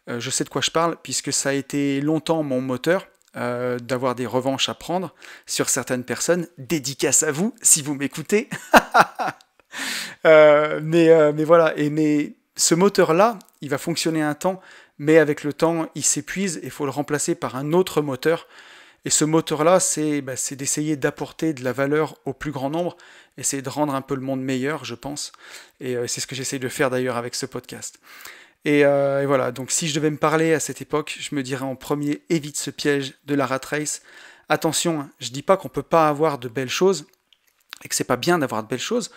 je sais de quoi je parle, puisque ça a été longtemps mon moteur, d'avoir des revanches à prendre sur certaines personnes. Dédicace à vous, si vous m'écoutez. Mais voilà, mais ce moteur-là, il va fonctionner un temps, mais avec le temps, il s'épuise et il faut le remplacer par un autre moteur. Et ce moteur-là, c'est d'essayer d'apporter de la valeur au plus grand nombre, essayer de rendre un peu le monde meilleur, je pense. Et c'est ce que j'essaie de faire d'ailleurs avec ce podcast. Et voilà, donc si je devais me parler à cette époque, je me dirais en premier, évite ce piège de la rat race. Attention, hein, je dis pas qu'on peut pas avoir de belles choses, et que c'est pas bien d'avoir de belles choses.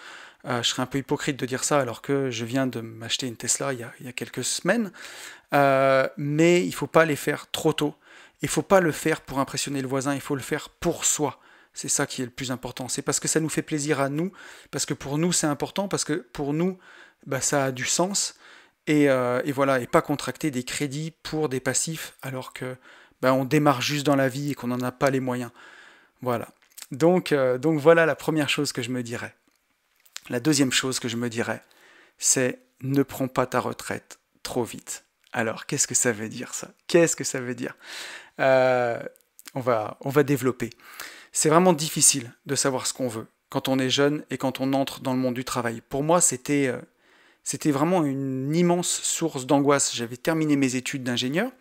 Je serais un peu hypocrite de dire ça alors que je viens de m'acheter une Tesla il y a quelques semaines. Mais il faut pas les faire trop tôt. Il faut pas le faire pour impressionner le voisin, il faut le faire pour soi. C'est ça qui est le plus important. C'est parce que ça nous fait plaisir à nous, parce que pour nous c'est important, parce que pour nous bah, ça a du sens. Et voilà, et pas contracter des crédits pour des passifs alors que bah, on démarre juste dans la vie et qu'on n'en a pas les moyens. Voilà. Donc voilà la première chose que je me dirais. La deuxième chose que je me dirais, c'est ne prends pas ta retraite trop vite. Alors, qu'est-ce que ça veut dire ça? Qu'est-ce que ça veut dire? Euh, on va développer. C'est vraiment difficile de savoir ce qu'on veut quand on est jeune et quand on entre dans le monde du travail. Pour moi, c'était vraiment une immense source d'angoisse. J'avais terminé mes études d'ingénieur,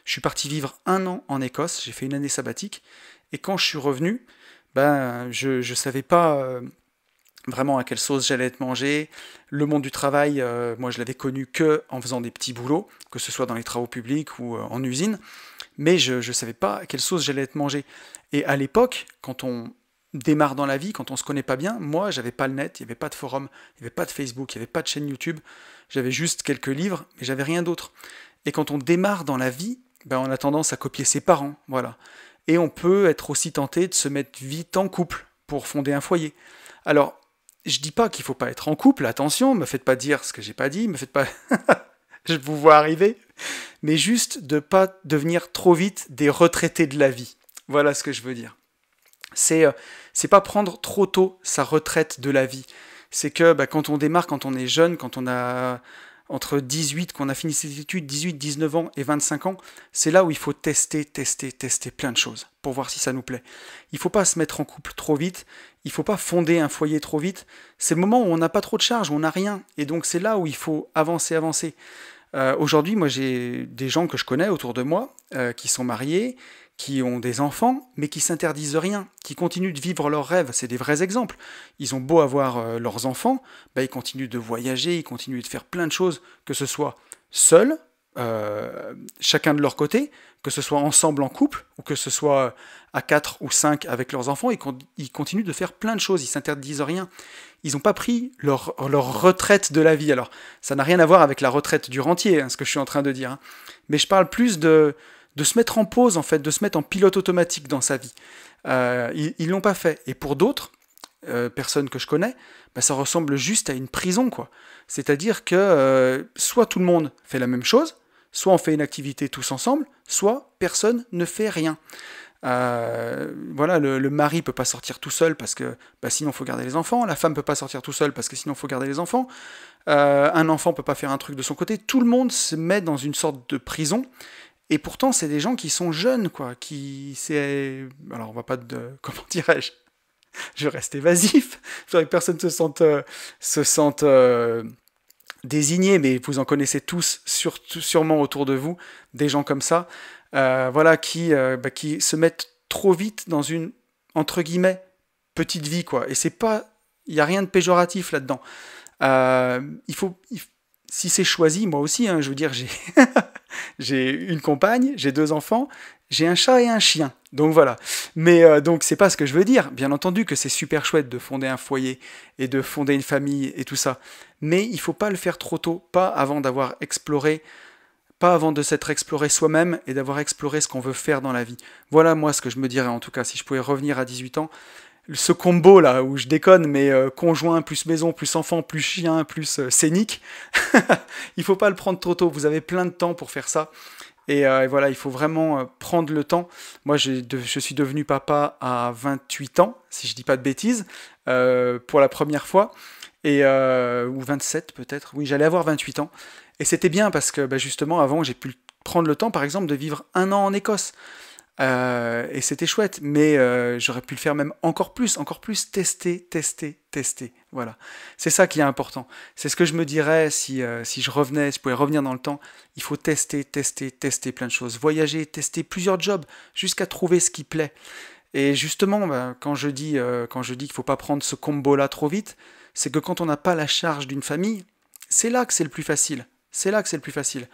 je suis parti vivre 1 an en Écosse, j'ai fait une année sabbatique, et quand je suis revenu, ben, je ne savais pas vraiment à quelle sauce j'allais être mangé. Le monde du travail, moi je l'avais connu que en faisant des petits boulots, que ce soit dans les travaux publics ou en usine, mais je ne savais pas à quelle sauce j'allais être mangé. Et à l'époque, quand on démarre dans la vie, quand on se connaît pas bien, moi j'avais pas le net, il n'y avait pas de forum, il n'y avait pas de Facebook, il n'y avait pas de chaîne YouTube, j'avais juste quelques livres, mais j'avais rien d'autre. Et quand on démarre dans la vie, ben, on a tendance à copier ses parents, voilà. Et on peut être aussi tenté de se mettre vite en couple pour fonder un foyer. Alors, je dis pas qu'il faut pas être en couple, attention, me faites pas dire ce que j'ai pas dit, me faites pas je vous vois arriver, mais juste de pas devenir trop vite des retraités de la vie. Voilà ce que je veux dire. C'est pas prendre trop tôt sa retraite de la vie. C'est que bah, quand on démarre, quand on est jeune, quand on a entre 18, qu'on a fini ses études, 18, 19 ans et 25 ans, c'est là où il faut tester plein de choses pour voir si ça nous plaît. Il faut pas se mettre en couple trop vite, il faut pas fonder un foyer trop vite. C'est le moment où on n'a pas trop de charges, où on n'a rien. Et donc c'est là où il faut avancer. Aujourd'hui, moi j'ai des gens que je connais autour de moi qui sont mariés, qui ont des enfants, mais qui s'interdisent rien, qui continuent de vivre leurs rêves. C'est des vrais exemples. Ils ont beau avoir leurs enfants, bah, ils continuent de voyager, ils continuent de faire plein de choses, que ce soit seuls, chacun de leur côté, que ce soit ensemble en couple, ou que ce soit à 4 ou 5 avec leurs enfants, ils continuent de faire plein de choses, ils s'interdisent rien. Ils n'ont pas pris leur retraite de la vie. Alors, ça n'a rien à voir avec la retraite du rentier, hein, ce que je suis en train de dire. Hein. Mais je parle plus de se mettre en pause, en fait, de se mettre en pilote automatique dans sa vie. Ils l'ont pas fait. Et pour d'autres, personnes que je connais, bah, ça ressemble juste à une prison, quoi. C'est-à-dire que soit tout le monde fait la même chose, soit on fait une activité tous ensemble, soit personne ne fait rien. Voilà, le mari peut pas sortir tout seul parce que bah, sinon il faut garder les enfants, la femme peut pas sortir tout seul parce que sinon il faut garder les enfants, un enfant peut pas faire un truc de son côté, tout le monde se met dans une sorte de prison. Et pourtant, c'est des gens qui sont jeunes, quoi, alors, on va pas comment dirais-je? Je vais rester évasif. Il faudrait que personne se sente désigné, mais vous en connaissez tous, sûrement autour de vous, des gens comme ça, voilà, qui se mettent trop vite dans une, entre guillemets, petite vie, quoi. Et il n'y a rien de péjoratif là-dedans. Si c'est choisi, moi aussi, hein, je veux dire, j'ai une compagne, j'ai 2 enfants, j'ai un chat et un chien. Donc voilà. Mais donc c'est pas ce que je veux dire. Bien entendu que c'est super chouette de fonder un foyer et de fonder une famille et tout ça. Mais il faut pas le faire trop tôt, pas avant d'avoir exploré, pas avant de s'être exploré soi-même et d'avoir exploré ce qu'on veut faire dans la vie. Voilà moi ce que je me dirais en tout cas si je pouvais revenir à 18 ans. Ce combo là où je déconne, mais conjoint plus maison plus enfant plus chien plus scénique, il faut pas le prendre trop tôt. Vous avez plein de temps pour faire ça. Et voilà, il faut vraiment prendre le temps. Moi, je suis devenu papa à 28 ans, si je dis pas de bêtises, pour la première fois, ou 27 peut-être. Oui, j'allais avoir 28 ans. Et c'était bien parce que bah, justement, avant, j'ai pu prendre le temps, par exemple, de vivre 1 an en Écosse. Et c'était chouette, mais j'aurais pu le faire même encore plus, tester. Voilà. C'est ça qui est important. C'est ce que je me dirais si je revenais, si je pouvais revenir dans le temps. Il faut tester plein de choses. Voyager, tester plusieurs jobs, jusqu'à trouver ce qui plaît. Et justement, bah, quand je dis qu'il ne faut pas prendre ce combo-là trop vite, c'est que quand on n'a pas la charge d'une famille, c'est là que c'est le plus facile. C'est là que c'est le plus facile.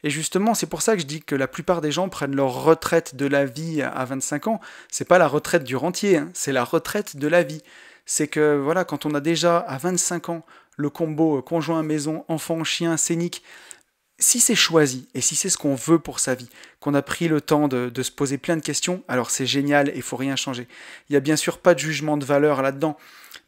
Et justement, c'est pour ça que je dis que la plupart des gens prennent leur retraite de la vie à 25 ans. C'est pas la retraite du rentier, hein, c'est la retraite de la vie. C'est que voilà, quand on a déjà à 25 ans le combo conjoint, maison, enfant, chien, scénique, si c'est choisi et si c'est ce qu'on veut pour sa vie, qu'on a pris le temps de se poser plein de questions, alors c'est génial et il faut rien changer. Il n'y a bien sûr pas de jugement de valeur là-dedans.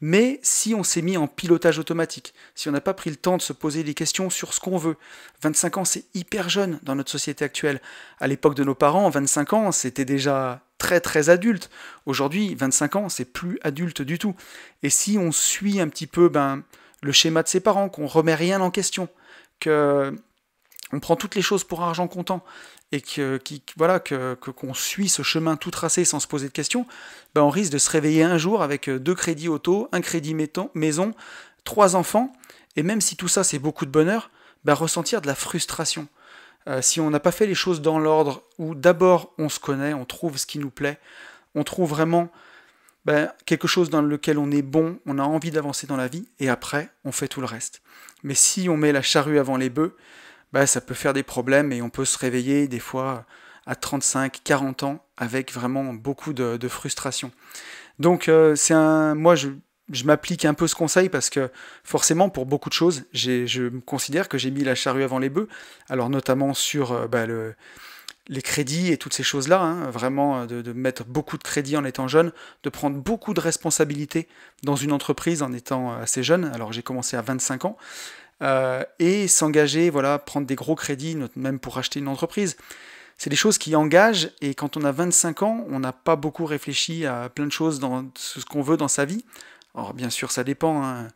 Mais si on s'est mis en pilotage automatique, si on n'a pas pris le temps de se poser des questions sur ce qu'on veut, 25 ans c'est hyper jeune dans notre société actuelle. À l'époque de nos parents, 25 ans c'était déjà très très adulte. Aujourd'hui, 25 ans c'est plus adulte du tout. Et si on suit un petit peu le schéma de ses parents, qu'on remet rien en question, que on prend toutes les choses pour argent comptant et qu'on suit ce chemin tout tracé sans se poser de questions, on risque de se réveiller un jour avec 2 crédits auto, un crédit maison, 3 enfants, et même si tout ça c'est beaucoup de bonheur, ressentir de la frustration. Si on n'a pas fait les choses dans l'ordre, où d'abord on se connaît, on trouve ce qui nous plaît, on trouve vraiment quelque chose dans lequel on est bon, on a envie d'avancer dans la vie, et après on fait tout le reste. Mais si on met la charrue avant les bœufs, ça peut faire des problèmes et on peut se réveiller des fois à 35, 40 ans avec vraiment beaucoup de frustration. Donc moi je m'applique un peu ce conseil parce que forcément pour beaucoup de choses, je me considère que j'ai mis la charrue avant les bœufs, alors notamment sur les crédits et toutes ces choses-là, hein, vraiment de mettre beaucoup de crédits en étant jeune, de prendre beaucoup de responsabilités dans une entreprise en étant assez jeune, alors j'ai commencé à 25 ans, et s'engager, prendre des gros crédits, même pour acheter une entreprise. C'est des choses qui engagent, et quand on a 25 ans, on n'a pas beaucoup réfléchi à plein de choses dans ce qu'on veut dans sa vie. Alors bien sûr, ça dépend. Hein.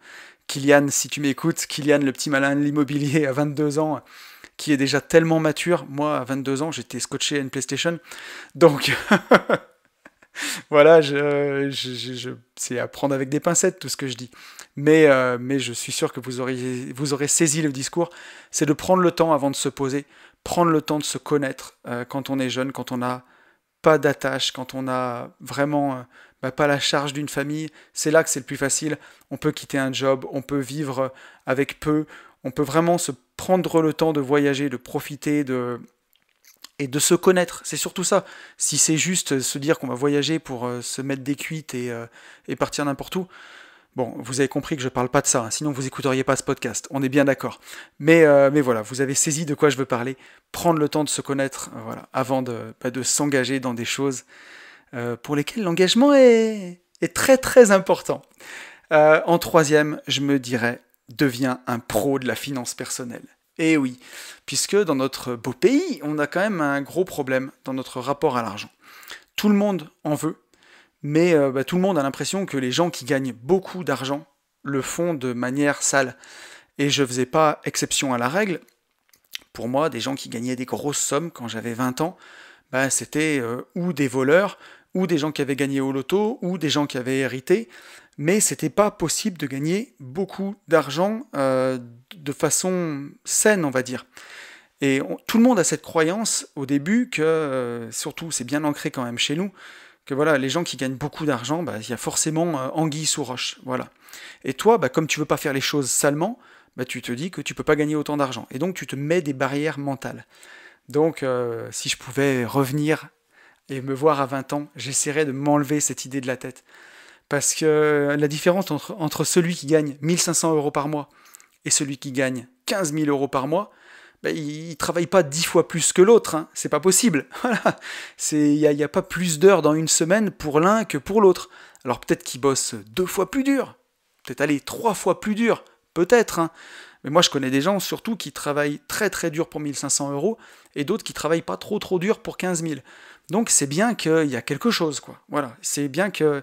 Kylian, si tu m'écoutes, Kylian, le petit malin de l'immobilier à 22 ans, qui est déjà tellement mature. Moi, à 22 ans, j'étais scotché à une PlayStation. Donc, voilà, c'est à prendre avec des pincettes tout ce que je dis. Mais je suis sûr que vous aurez saisi le discours. C'est de prendre le temps avant de se poser, prendre le temps de se connaître quand on est jeune, quand on n'a pas d'attache, quand on n'a vraiment pas la charge d'une famille. C'est là que c'est le plus facile. On peut quitter un job, on peut vivre avec peu, on peut vraiment se prendre le temps de voyager, de profiter, et de se connaître, c'est surtout ça. Si c'est juste se dire qu'on va voyager pour se mettre des cuites et partir n'importe où, bon, vous avez compris que je parle pas de ça, hein, sinon vous écouteriez pas ce podcast, on est bien d'accord. Mais voilà, vous avez saisi de quoi je veux parler. Prendre le temps de se connaître, avant de s'engager dans des choses pour lesquelles l'engagement est très très important. En troisième, je me dirais, deviens un pro de la finance personnelle. Et oui, puisque dans notre beau pays, on a quand même un gros problème dans notre rapport à l'argent. Tout le monde en veut, mais tout le monde a l'impression que les gens qui gagnent beaucoup d'argent le font de manière sale. Et je ne faisais pas exception à la règle. Pour moi, des gens qui gagnaient des grosses sommes quand j'avais 20 ans, c'était ou des voleurs, ou des gens qui avaient gagné au loto, ou des gens qui avaient hérité. Mais c'était pas possible de gagner beaucoup d'argent de façon saine, on va dire. Et tout le monde a cette croyance au début que, surtout c'est bien ancré quand même chez nous, que les gens qui gagnent beaucoup d'argent, il y a forcément anguille sous roche. Voilà. Et toi, comme tu veux pas faire les choses salement, tu te dis que tu peux pas gagner autant d'argent. Et donc tu te mets des barrières mentales. Donc si je pouvais revenir et me voir à 20 ans, j'essaierais de m'enlever cette idée de la tête. Parce que la différence entre celui qui gagne 1500 € par mois et celui qui gagne 15 000 € par mois, il ne travaille pas 10 fois plus que l'autre, hein. C'est pas possible. Voilà. Il n'y a pas plus d'heures dans une semaine pour l'un que pour l'autre. Alors peut-être qu'il bosse 2 fois plus dur, peut-être 3 fois plus dur, peut-être. Hein. Mais moi je connais des gens surtout qui travaillent très très dur pour 1500 € et d'autres qui travaillent pas trop dur pour 15 000. Donc c'est bien qu'il y a quelque chose, quoi. Voilà. C'est bien que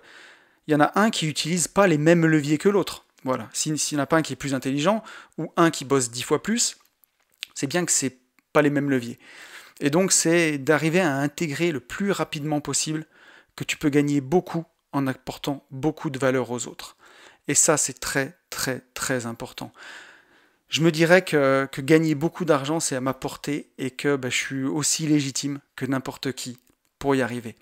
il y en a un qui n'utilise pas les mêmes leviers que l'autre. Voilà. S'il n'y en a pas un qui est plus intelligent, ou un qui bosse 10 fois plus, c'est bien que c'est pas les mêmes leviers. Et donc c'est d'arriver à intégrer le plus rapidement possible que tu peux gagner beaucoup en apportant beaucoup de valeur aux autres. Et ça, c'est très très très important. Je me dirais que gagner beaucoup d'argent, c'est à ma portée et que je suis aussi légitime que n'importe qui pour y arriver.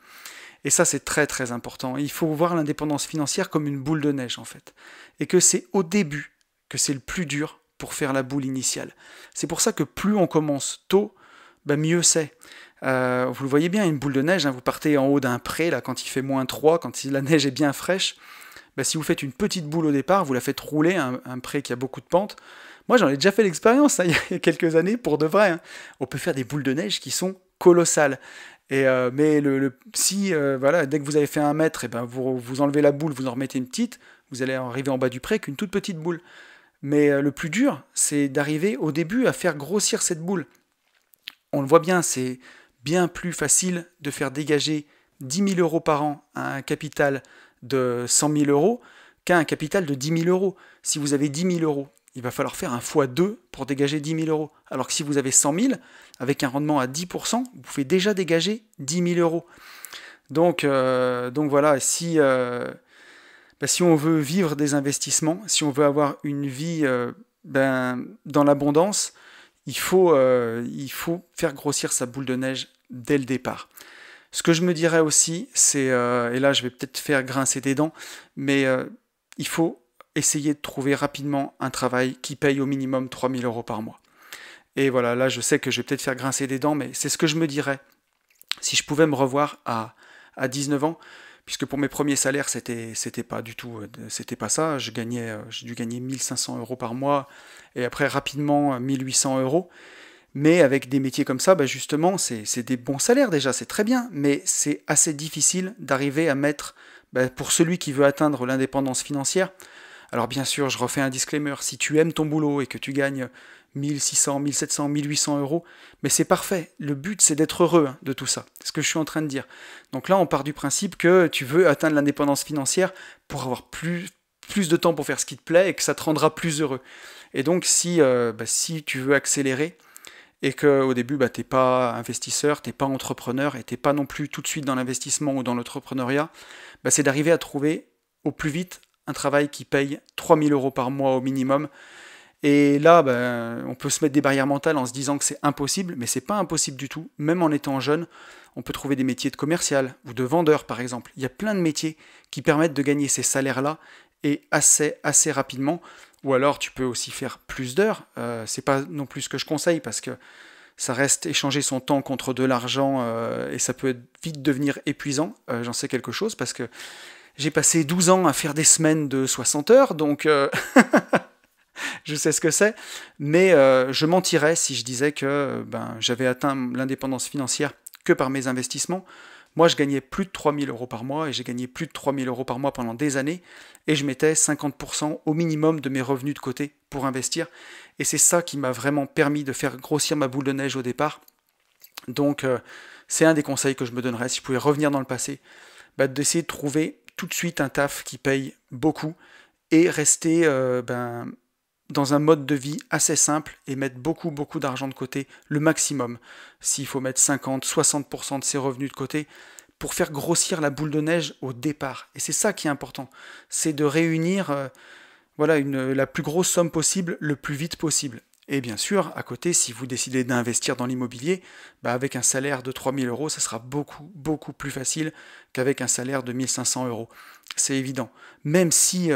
Et ça, c'est très très important. Il faut voir l'indépendance financière comme une boule de neige, en fait. Et que c'est au début que c'est le plus dur pour faire la boule initiale. C'est pour ça que plus on commence tôt, bah mieux c'est. Vous le voyez bien, une boule de neige, hein, vous partez en haut d'un pré, là, quand il fait -3, quand la neige est bien fraîche, bah, si vous faites une petite boule au départ, vous la faites rouler, un pré qui a beaucoup de pente. Moi, j'en ai déjà fait l'expérience, hein, il y a quelques années, pour de vrai. Hein. On peut faire des boules de neige qui sont colossales. Mais voilà, dès que vous avez fait 1 mètre, et ben vous enlevez la boule, vous en remettez une petite, vous allez arriver en bas du pré qu'une toute petite boule. Mais le plus dur, c'est d'arriver au début à faire grossir cette boule. On le voit bien, c'est bien plus facile de faire dégager 10 000 € par an à un capital de 100 000 € qu'à un capital de 10 000 €. Si vous avez 10 000 €, il va falloir faire un x2 pour dégager 10 000 €. Alors que si vous avez 100 000, avec un rendement à 10%, vous pouvez déjà dégager 10 000 €. Donc voilà, si on veut vivre des investissements, si on veut avoir une vie dans l'abondance, il faut faire grossir sa boule de neige dès le départ. Ce que je me dirais aussi, c'est, et là je vais peut-être faire grincer des dents, mais il faut essayer de trouver rapidement un travail qui paye au minimum 3 000 € par mois. Et voilà, là je sais que je vais peut-être faire grincer des dents, mais c'est ce que je me dirais si je pouvais me revoir à 19 ans, puisque pour mes premiers salaires, c'était pas du tout, c'était pas ça. J'ai dû gagner 1 500 € par mois, et après rapidement 1 800 €. Mais avec des métiers comme ça, justement, c'est des bons salaires déjà, c'est très bien, mais c'est assez difficile d'arriver à mettre, pour celui qui veut atteindre l'indépendance financière. Alors bien sûr, je refais un disclaimer, si tu aimes ton boulot et que tu gagnes 1 600, 1 700, 1 800 € mais c'est parfait. Le but, c'est d'être heureux de tout ça. C'est ce que je suis en train de dire. Donc là, on part du principe que tu veux atteindre l'indépendance financière pour avoir plus de temps pour faire ce qui te plaît et que ça te rendra plus heureux. Et donc, si tu veux accélérer et qu'au début, t'es pas investisseur, t'es pas entrepreneur et t'es pas non plus tout de suite dans l'investissement ou dans l'entrepreneuriat, c'est d'arriver à trouver au plus vite un travail qui paye 3 000 € par mois au minimum. Et là, on peut se mettre des barrières mentales en se disant que c'est impossible, mais c'est pas impossible du tout. Même en étant jeune, on peut trouver des métiers de commercial ou de vendeur, par exemple. Il y a plein de métiers qui permettent de gagner ces salaires-là et assez rapidement. Ou alors, tu peux aussi faire plus d'heures. C'est pas non plus ce que je conseille parce que ça reste échanger son temps contre de l'argent et ça peut vite devenir épuisant. J'en sais quelque chose parce que j'ai passé 12 ans à faire des semaines de 60 heures, donc je sais ce que c'est, mais je mentirais si je disais que j'avais atteint l'indépendance financière que par mes investissements. Moi, je gagnais plus de 3 000 € par mois et j'ai gagné plus de 3 000 € par mois pendant des années et je mettais 50% au minimum de mes revenus de côté pour investir. Et c'est ça qui m'a vraiment permis de faire grossir ma boule de neige au départ. Donc, c'est un des conseils que je me donnerais si je pouvais revenir dans le passé, d'essayer de trouver tout de suite un taf qui paye beaucoup et rester dans un mode de vie assez simple et mettre beaucoup d'argent de côté, le maximum. S'il faut mettre 50, 60% de ses revenus de côté pour faire grossir la boule de neige au départ. Et c'est ça qui est important, c'est de réunir la plus grosse somme possible le plus vite possible. Et bien sûr, à côté, si vous décidez d'investir dans l'immobilier, avec un salaire de 3 000 €, ça sera beaucoup plus facile qu'avec un salaire de 1 500 €. C'est évident. Même si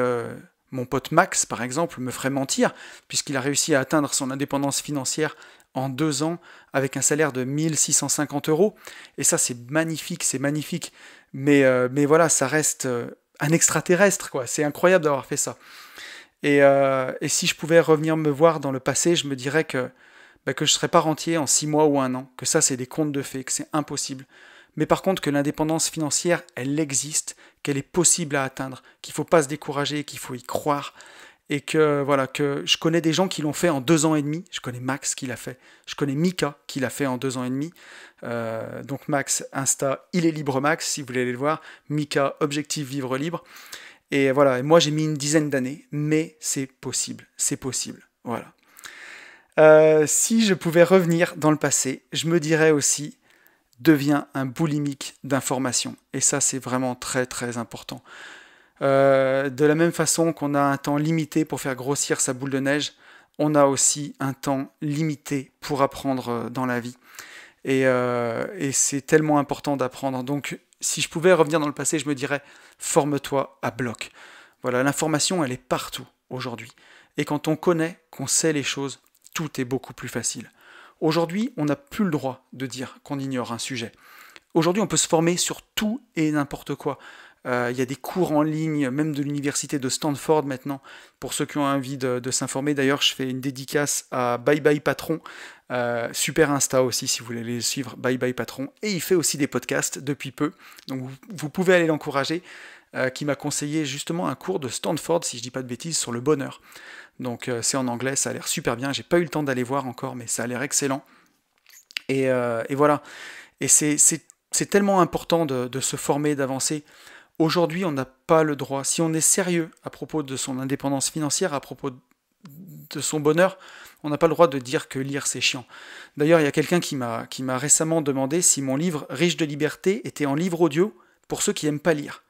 mon pote Max, par exemple, me ferait mentir, puisqu'il a réussi à atteindre son indépendance financière en 2 ans avec un salaire de 1 650 €. Et ça, c'est magnifique. Mais voilà, ça reste un extraterrestre, quoi. C'est incroyable d'avoir fait ça. Et si je pouvais revenir me voir dans le passé, je me dirais que je ne serais pas rentier en 6 mois ou 1 an, que ça, c'est des contes de fées, que c'est impossible. Mais par contre, que l'indépendance financière, elle existe, qu'elle est possible à atteindre, qu'il ne faut pas se décourager, qu'il faut y croire, et que je connais des gens qui l'ont fait en 2 ans et demi. Je connais Max qui l'a fait, je connais Mika qui l'a fait en 2 ans et demi. Donc Max, Insta, il est libre Max, si vous voulez aller le voir. Mika, Objectif Vivre Libre. Et voilà, et moi j'ai mis une dizaine d'années, mais c'est possible. Voilà. Si je pouvais revenir dans le passé, je me dirais aussi, deviens un boulimique d'informations. Et ça, c'est vraiment très très important. De la même façon qu'on a un temps limité pour faire grossir sa boule de neige, on a aussi un temps limité pour apprendre dans la vie. Et c'est tellement important d'apprendre. Donc, si je pouvais revenir dans le passé, je me dirais, forme-toi à bloc. Voilà, l'information, elle est partout aujourd'hui. Et quand on connaît, qu'on sait les choses, tout est beaucoup plus facile. Aujourd'hui, on n'a plus le droit de dire qu'on ignore un sujet. Aujourd'hui, on peut se former sur tout et n'importe quoi. Il y a des cours en ligne, même de l'université de Stanford maintenant, pour ceux qui ont envie de s'informer. D'ailleurs, je fais une dédicace à Bye Bye Patron, super Insta aussi si vous voulez les suivre, Bye Bye Patron. Et il fait aussi des podcasts depuis peu, donc vous pouvez aller l'encourager, qui m'a conseillé justement un cours de Stanford, si je dis pas de bêtises, sur le bonheur. Donc c'est en anglais, ça a l'air super bien. J'ai pas eu le temps d'aller voir encore, mais ça a l'air excellent. Et voilà. Et c'est tellement important de se former, d'avancer. Aujourd'hui, on n'a pas le droit, si on est sérieux à propos de son indépendance financière, à propos de son bonheur, on n'a pas le droit de dire que lire c'est chiant. D'ailleurs, il y a quelqu'un qui m'a récemment demandé si mon livre Riche de liberté était en livre audio pour ceux qui n'aiment pas lire.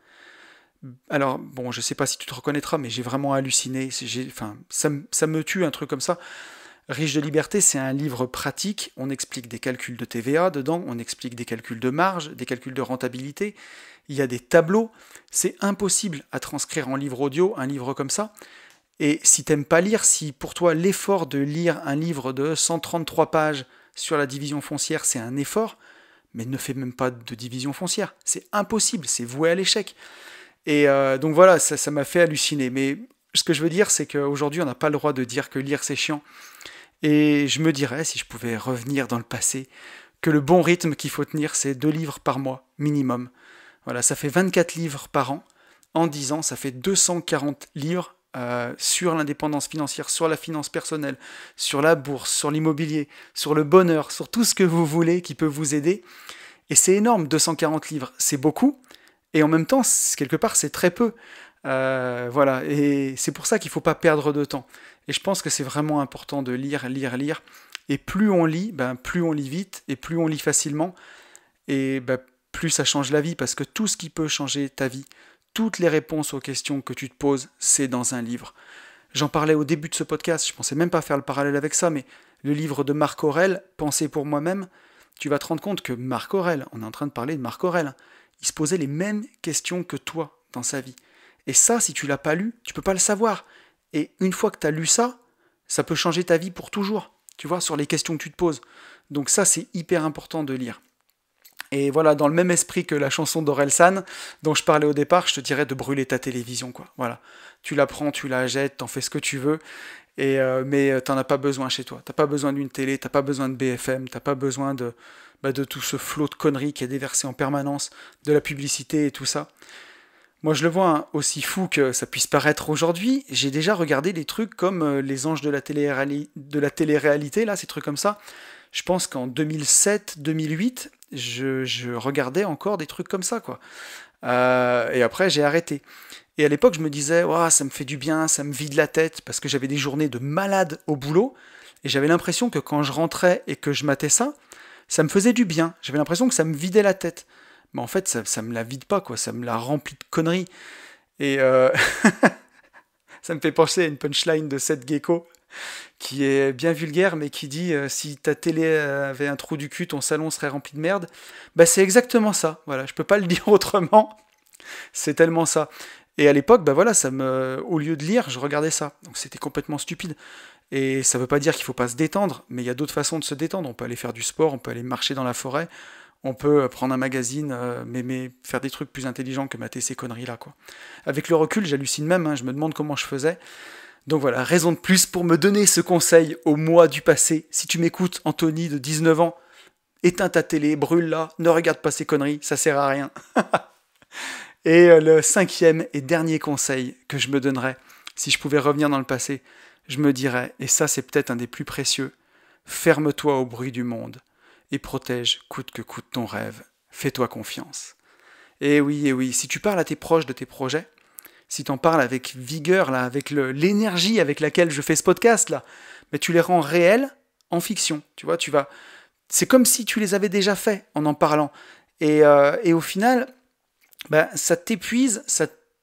Alors, bon, je sais pas si tu te reconnaîtras, mais j'ai vraiment halluciné. Ça me tue un truc comme ça. Riche de liberté, c'est un livre pratique. On explique des calculs de TVA dedans, on explique des calculs de marge, des calculs de rentabilité. Il y a des tableaux. C'est impossible à transcrire en livre audio, un livre comme ça. Et si t'aimes pas lire, si pour toi l'effort de lire un livre de 133 pages sur la division foncière, c'est un effort, mais ne fais même pas de division foncière. C'est impossible, c'est voué à l'échec. Et donc voilà, ça m'a fait halluciner. Mais ce que je veux dire, c'est qu'aujourd'hui, on n'a pas le droit de dire que lire c'est chiant. Et je me dirais, si je pouvais revenir dans le passé, que le bon rythme qu'il faut tenir, c'est 2 livres par mois, minimum. Voilà, ça fait 24 livres par an. En 10 ans, ça fait 240 livres sur l'indépendance financière, sur la finance personnelle, sur la bourse, sur l'immobilier, sur le bonheur, sur tout ce que vous voulez qui peut vous aider. Et c'est énorme, 240 livres, c'est beaucoup. Et en même temps, quelque part, c'est très peu. Voilà, et c'est pour ça qu'il ne faut pas perdre de temps. Et je pense que c'est vraiment important de lire. Et plus on lit, plus on lit vite, et plus on lit facilement, et plus ça change la vie, parce que tout ce qui peut changer ta vie, toutes les réponses aux questions que tu te poses, c'est dans un livre. J'en parlais au début de ce podcast, je pensais même pas faire le parallèle avec ça, mais le livre de Marc Aurèle, Penser pour moi-même, tu vas te rendre compte que Marc Aurèle, on est en train de parler de Marc Aurèle, il se posait les mêmes questions que toi dans sa vie. Et ça, si tu l'as pas lu, tu peux pas le savoir. Et une fois que tu as lu ça, ça peut changer ta vie pour toujours, tu vois, sur les questions que tu te poses. Donc ça, c'est hyper important de lire. Et voilà, dans le même esprit que la chanson d'Orelsan, dont je parlais au départ, je te dirais de brûler ta télévision, quoi. Voilà. Tu la prends, tu la jettes, t'en fais ce que tu veux, mais t'en as pas besoin chez toi. T'as pas besoin d'une télé, t'as pas besoin de BFM, t'as pas besoin de tout ce flot de conneries qui est déversé en permanence, de la publicité et tout ça. Moi, je le vois, hein, aussi fou que ça puisse paraître aujourd'hui. J'ai déjà regardé des trucs comme les anges de la télé-réalité, là, ces trucs comme ça. Je pense qu'en 2007-2008, je regardais encore des trucs comme ça, quoi. Et après, j'ai arrêté. Et à l'époque, je me disais, oh, ça me fait du bien, ça me vide la tête, parce que j'avais des journées de malade au boulot, et j'avais l'impression que quand je rentrais et que je matais ça me faisait du bien. J'avais l'impression que ça me vidait la tête. Mais en fait, ça me la vide pas, quoi. Ça me la remplit de conneries. Et ça me fait penser à une punchline de Seth Gecko, qui est bien vulgaire, mais qui dit si ta télé avait un trou du cul, ton salon serait rempli de merde. C'est exactement ça. Voilà, je peux pas le dire autrement. C'est tellement ça. Et à l'époque, voilà, au lieu de lire, je regardais ça. Donc c'était complètement stupide. Et ça veut pas dire qu'il faut pas se détendre, mais il y a d'autres façons de se détendre. On peut aller faire du sport, on peut aller marcher dans la forêt, on peut prendre un magazine, mais faire des trucs plus intelligents que mater ces conneries-là, quoi. Avec le recul, j'hallucine même, hein, je me demande comment je faisais. Donc voilà, raison de plus pour me donner ce conseil au moi du passé. Si tu m'écoutes, Anthony de 19 ans, éteins ta télé, brûle-la, ne regarde pas ces conneries, ça sert à rien. Et le 5e et dernier conseil que je me donnerais, si je pouvais revenir dans le passé, je me dirais, et ça c'est peut-être un des plus précieux, ferme-toi au bruit du monde et protège coûte que coûte ton rêve. Fais-toi confiance. Et oui, si tu parles à tes proches de tes projets, si tu en parles avec vigueur, là, avec l'énergie avec laquelle je fais ce podcast, là, mais tu les rends réels en fiction. Tu vois, c'est comme si tu les avais déjà faits en parlant. Et au final, ça t'épuise,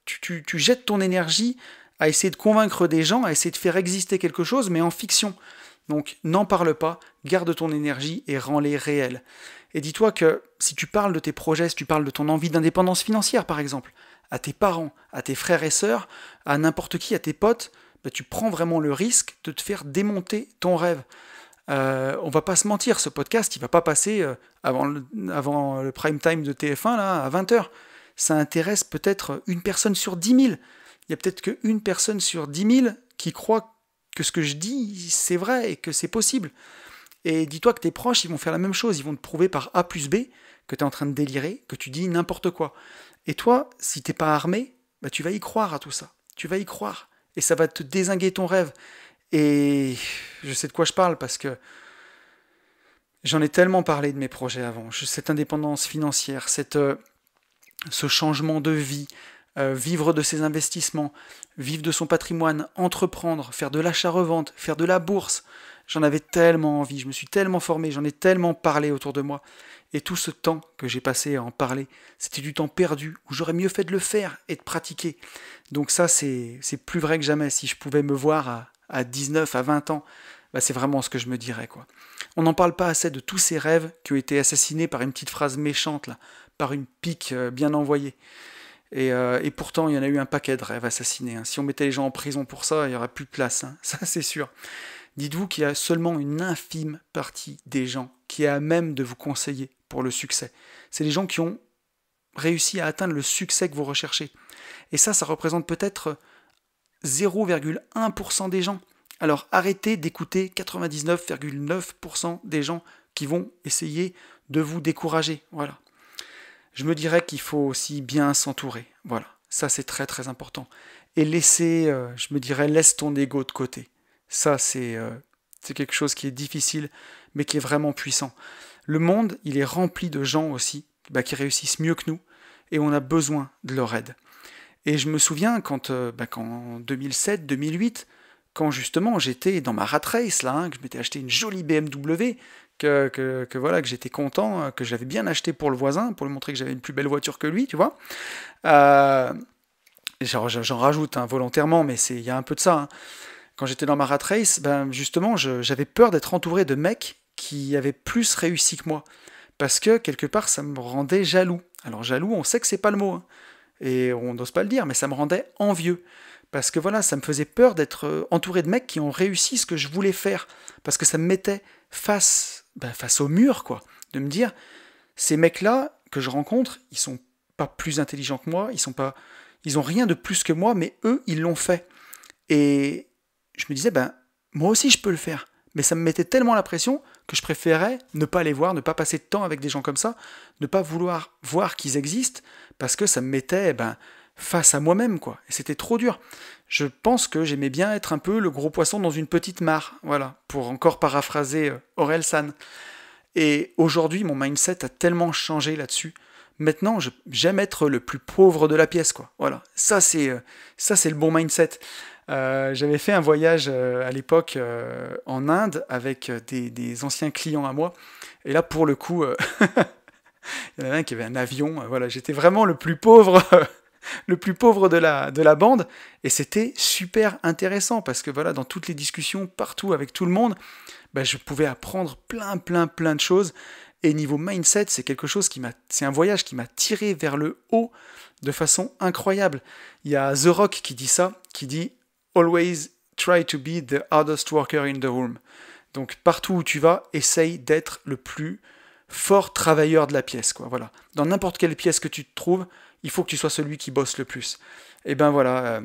tu jettes ton énergie à essayer de convaincre des gens, à essayer de faire exister quelque chose, mais en fiction. Donc n'en parle pas, garde ton énergie et rends-les réels. Et dis-toi que si tu parles de tes projets, si tu parles de ton envie d'indépendance financière par exemple, à tes parents, à tes frères et sœurs, à n'importe qui, à tes potes, bah, tu prends vraiment le risque de te faire démonter ton rêve. On va pas se mentir, ce podcast, il va pas passer avant le prime time de TF1 là, à 20h. Ça intéresse peut-être une personne sur 10 000. Il y a peut-être qu'une personne sur 10 000 qui croit que ce que je dis, c'est vrai et que c'est possible. Et dis-toi que tes proches, ils vont faire la même chose. Ils vont te prouver par A plus B que tu es en train de délirer, que tu dis n'importe quoi. Et toi, si t'es pas armé, bah, tu vas y croire à tout ça. Tu vas y croire. Et ça va te dézinguer ton rêve. Et je sais de quoi je parle parce que j'en ai tellement parlé de mes projets avant. Cette indépendance financière, ce changement de vie, vivre de ses investissements, vivre de son patrimoine, entreprendre, faire de l'achat-revente, faire de la bourse. J'en avais tellement envie, je me suis tellement formé, j'en ai tellement parlé autour de moi. Et tout ce temps que j'ai passé à en parler, c'était du temps perdu, où j'aurais mieux fait de le faire et de pratiquer. Donc ça, c'est plus vrai que jamais. Si je pouvais me voir à 19, à 20 ans, bah c'est vraiment ce que je me dirais, quoi. On n'en parle pas assez de tous ces rêves qui ont été assassinés par une petite phrase méchante, là, par une pique bien envoyée. Et pourtant, il y en a eu un paquet de rêves assassinés. Si on mettait les gens en prison pour ça, il n'y aurait plus de place, ça c'est sûr. Dites-vous qu'il y a seulement une infime partie des gens qui est à même de vous conseiller pour le succès. C'est les gens qui ont réussi à atteindre le succès que vous recherchez. Et ça représente peut-être 0,1% des gens. Alors arrêtez d'écouter 99,9% des gens qui vont essayer de vous décourager. Voilà. Je me dirais qu'il faut aussi bien s'entourer. Voilà. Ça, c'est très très important. Et laisse ton ego de côté. Ça, c'est quelque chose qui est difficile, mais qui est vraiment puissant. Le monde, il est rempli de gens aussi qui réussissent mieux que nous, et on a besoin de leur aide. Et je me souviens quand en 2007-2008, quand justement j'étais dans ma rat race, là, que je m'étais acheté une jolie BMW, que j'étais content, que j'avais bien acheté pour le voisin, pour lui montrer que j'avais une plus belle voiture que lui, tu vois. J'en rajoute volontairement, mais il y a un peu de ça. Quand j'étais dans ma rat race, justement, j'avais peur d'être entouré de mecs qui avaient plus réussi que moi. Parce que, quelque part, ça me rendait jaloux. Alors, jaloux, on sait que c'est pas le mot. Et on n'ose pas le dire, mais ça me rendait envieux. Parce que voilà, ça me faisait peur d'être entouré de mecs qui ont réussi ce que je voulais faire. Parce que ça me mettait face au mur, quoi. De me dire, ces mecs-là que je rencontre, ils sont pas plus intelligents que moi, ils ont rien de plus que moi, mais eux, ils l'ont fait. Et je me disais, moi aussi je peux le faire. Mais ça me mettait tellement la pression que je préférais ne pas les voir, ne pas passer de temps avec des gens comme ça, ne pas vouloir voir qu'ils existent, parce que ça me mettait face à moi-même, quoi. Et c'était trop dur. Je pense que j'aimais bien être un peu le gros poisson dans une petite mare, voilà, pour encore paraphraser Orelsan. Et aujourd'hui, mon mindset a tellement changé là-dessus. Maintenant, j'aime être le plus pauvre de la pièce, quoi. Voilà, ça c'est le bon mindset. J'avais fait un voyage à l'époque en Inde avec des anciens clients à moi. Et là, pour le coup, il y en avait un qui avait un avion. Voilà, j'étais vraiment le plus pauvre, le plus pauvre de la bande. Et c'était super intéressant parce que voilà, dans toutes les discussions, partout avec tout le monde, je pouvais apprendre plein de choses. Et niveau mindset, c'est un voyage qui m'a tiré vers le haut de façon incroyable. Il y a The Rock qui dit ça, qui dit Always try to be the hardest worker in the room. Donc partout où tu vas, essaye d'être le plus fort travailleur de la pièce, quoi. Voilà. Dans n'importe quelle pièce que tu te trouves, il faut que tu sois celui qui bosse le plus. Et voilà.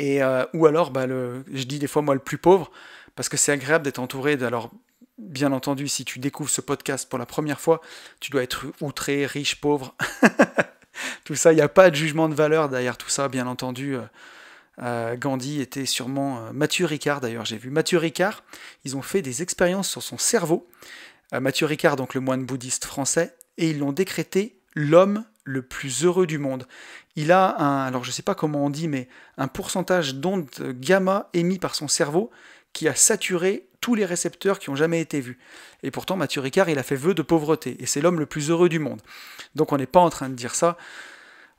Ou alors, je dis des fois moi le plus pauvre, parce que c'est agréable d'être entouré alors bien entendu, si tu découvres ce podcast pour la première fois, tu dois être outré, riche, pauvre. Tout ça, il n'y a pas de jugement de valeur derrière tout ça, bien entendu. Gandhi était sûrement... Mathieu Ricard, d'ailleurs, j'ai vu Mathieu Ricard. Ils ont fait des expériences sur son cerveau. Mathieu Ricard, donc le moine bouddhiste français, et ils l'ont décrété l'homme le plus heureux du monde. Il a alors je ne sais pas comment on dit, mais un pourcentage d'ondes gamma émis par son cerveau qui a saturé tous les récepteurs qui ont jamais été vus. Et pourtant, Mathieu Ricard, il a fait vœu de pauvreté, et c'est l'homme le plus heureux du monde. Donc on n'est pas en train de dire ça.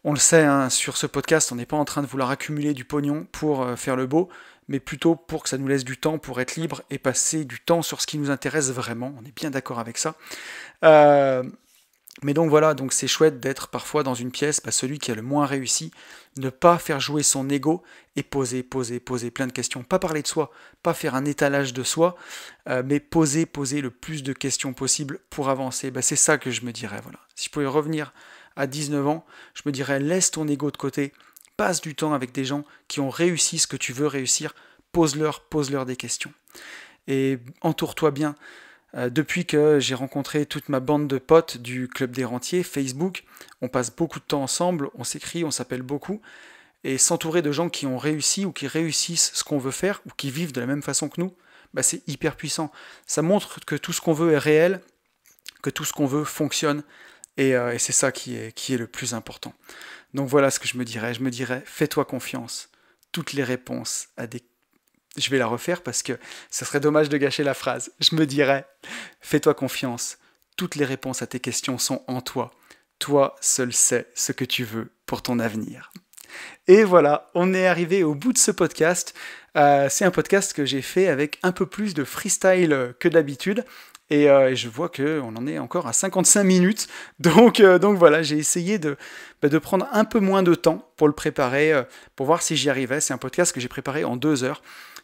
On le sait, sur ce podcast, on n'est pas en train de vouloir accumuler du pognon pour faire le beau, mais plutôt pour que ça nous laisse du temps pour être libre et passer du temps sur ce qui nous intéresse vraiment. On est bien d'accord avec ça. Mais donc voilà, donc c'est chouette d'être parfois dans une pièce, celui qui a le moins réussi, ne pas faire jouer son ego et poser plein de questions. Pas parler de soi, pas faire un étalage de soi, mais poser le plus de questions possible pour avancer. C'est ça que je me dirais, voilà. Si je pouvais revenir à 19 ans, je me dirais laisse ton ego de côté, passe du temps avec des gens qui ont réussi ce que tu veux réussir, pose-leur des questions. Et entoure-toi bien. Depuis que j'ai rencontré toute ma bande de potes du Club des Rentiers, Facebook, on passe beaucoup de temps ensemble, on s'écrit, on s'appelle beaucoup, et s'entourer de gens qui ont réussi ou qui réussissent ce qu'on veut faire, ou qui vivent de la même façon que nous, c'est hyper puissant. Ça montre que tout ce qu'on veut est réel, que tout ce qu'on veut fonctionne, et c'est ça qui est le plus important. Donc voilà ce que je me dirais, fais-toi confiance. Toutes les réponses à des... Je vais la refaire parce que ça serait dommage de gâcher la phrase. Je me dirais, fais-toi confiance. Toutes les réponses à tes questions sont en toi. Toi seul sais ce que tu veux pour ton avenir. Et voilà, on est arrivé au bout de ce podcast. C'est un podcast que j'ai fait avec un peu plus de freestyle que d'habitude. Et je vois qu'on en est encore à 55 minutes. Donc voilà, j'ai essayé de prendre un peu moins de temps pour le préparer, pour voir si j'y arrivais. C'est un podcast que j'ai préparé en 2 heures.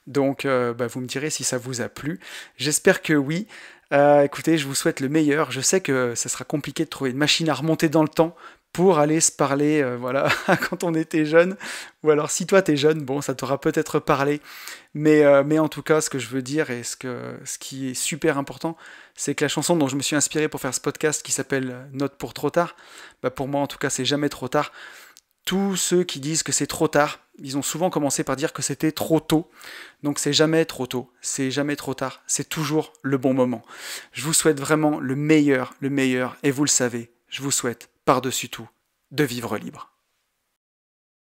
Donc vous me direz si ça vous a plu. J'espère que oui. Écoutez, je vous souhaite le meilleur. Je sais que ça sera compliqué de trouver une machine à remonter dans le temps pour aller se parler, quand on était jeune. Ou alors si toi t'es jeune, ça t'aura peut-être parlé. Mais en tout cas, ce que je veux dire et ce qui est super important, c'est que la chanson dont je me suis inspiré pour faire ce podcast, qui s'appelle Note pour trop tard, pour moi en tout cas c'est jamais trop tard. Tous ceux qui disent que c'est trop tard, ils ont souvent commencé par dire que c'était trop tôt. Donc c'est jamais trop tôt, c'est jamais trop tard, c'est toujours le bon moment. Je vous souhaite vraiment le meilleur, et vous le savez, je vous souhaite par-dessus tout de vivre libre.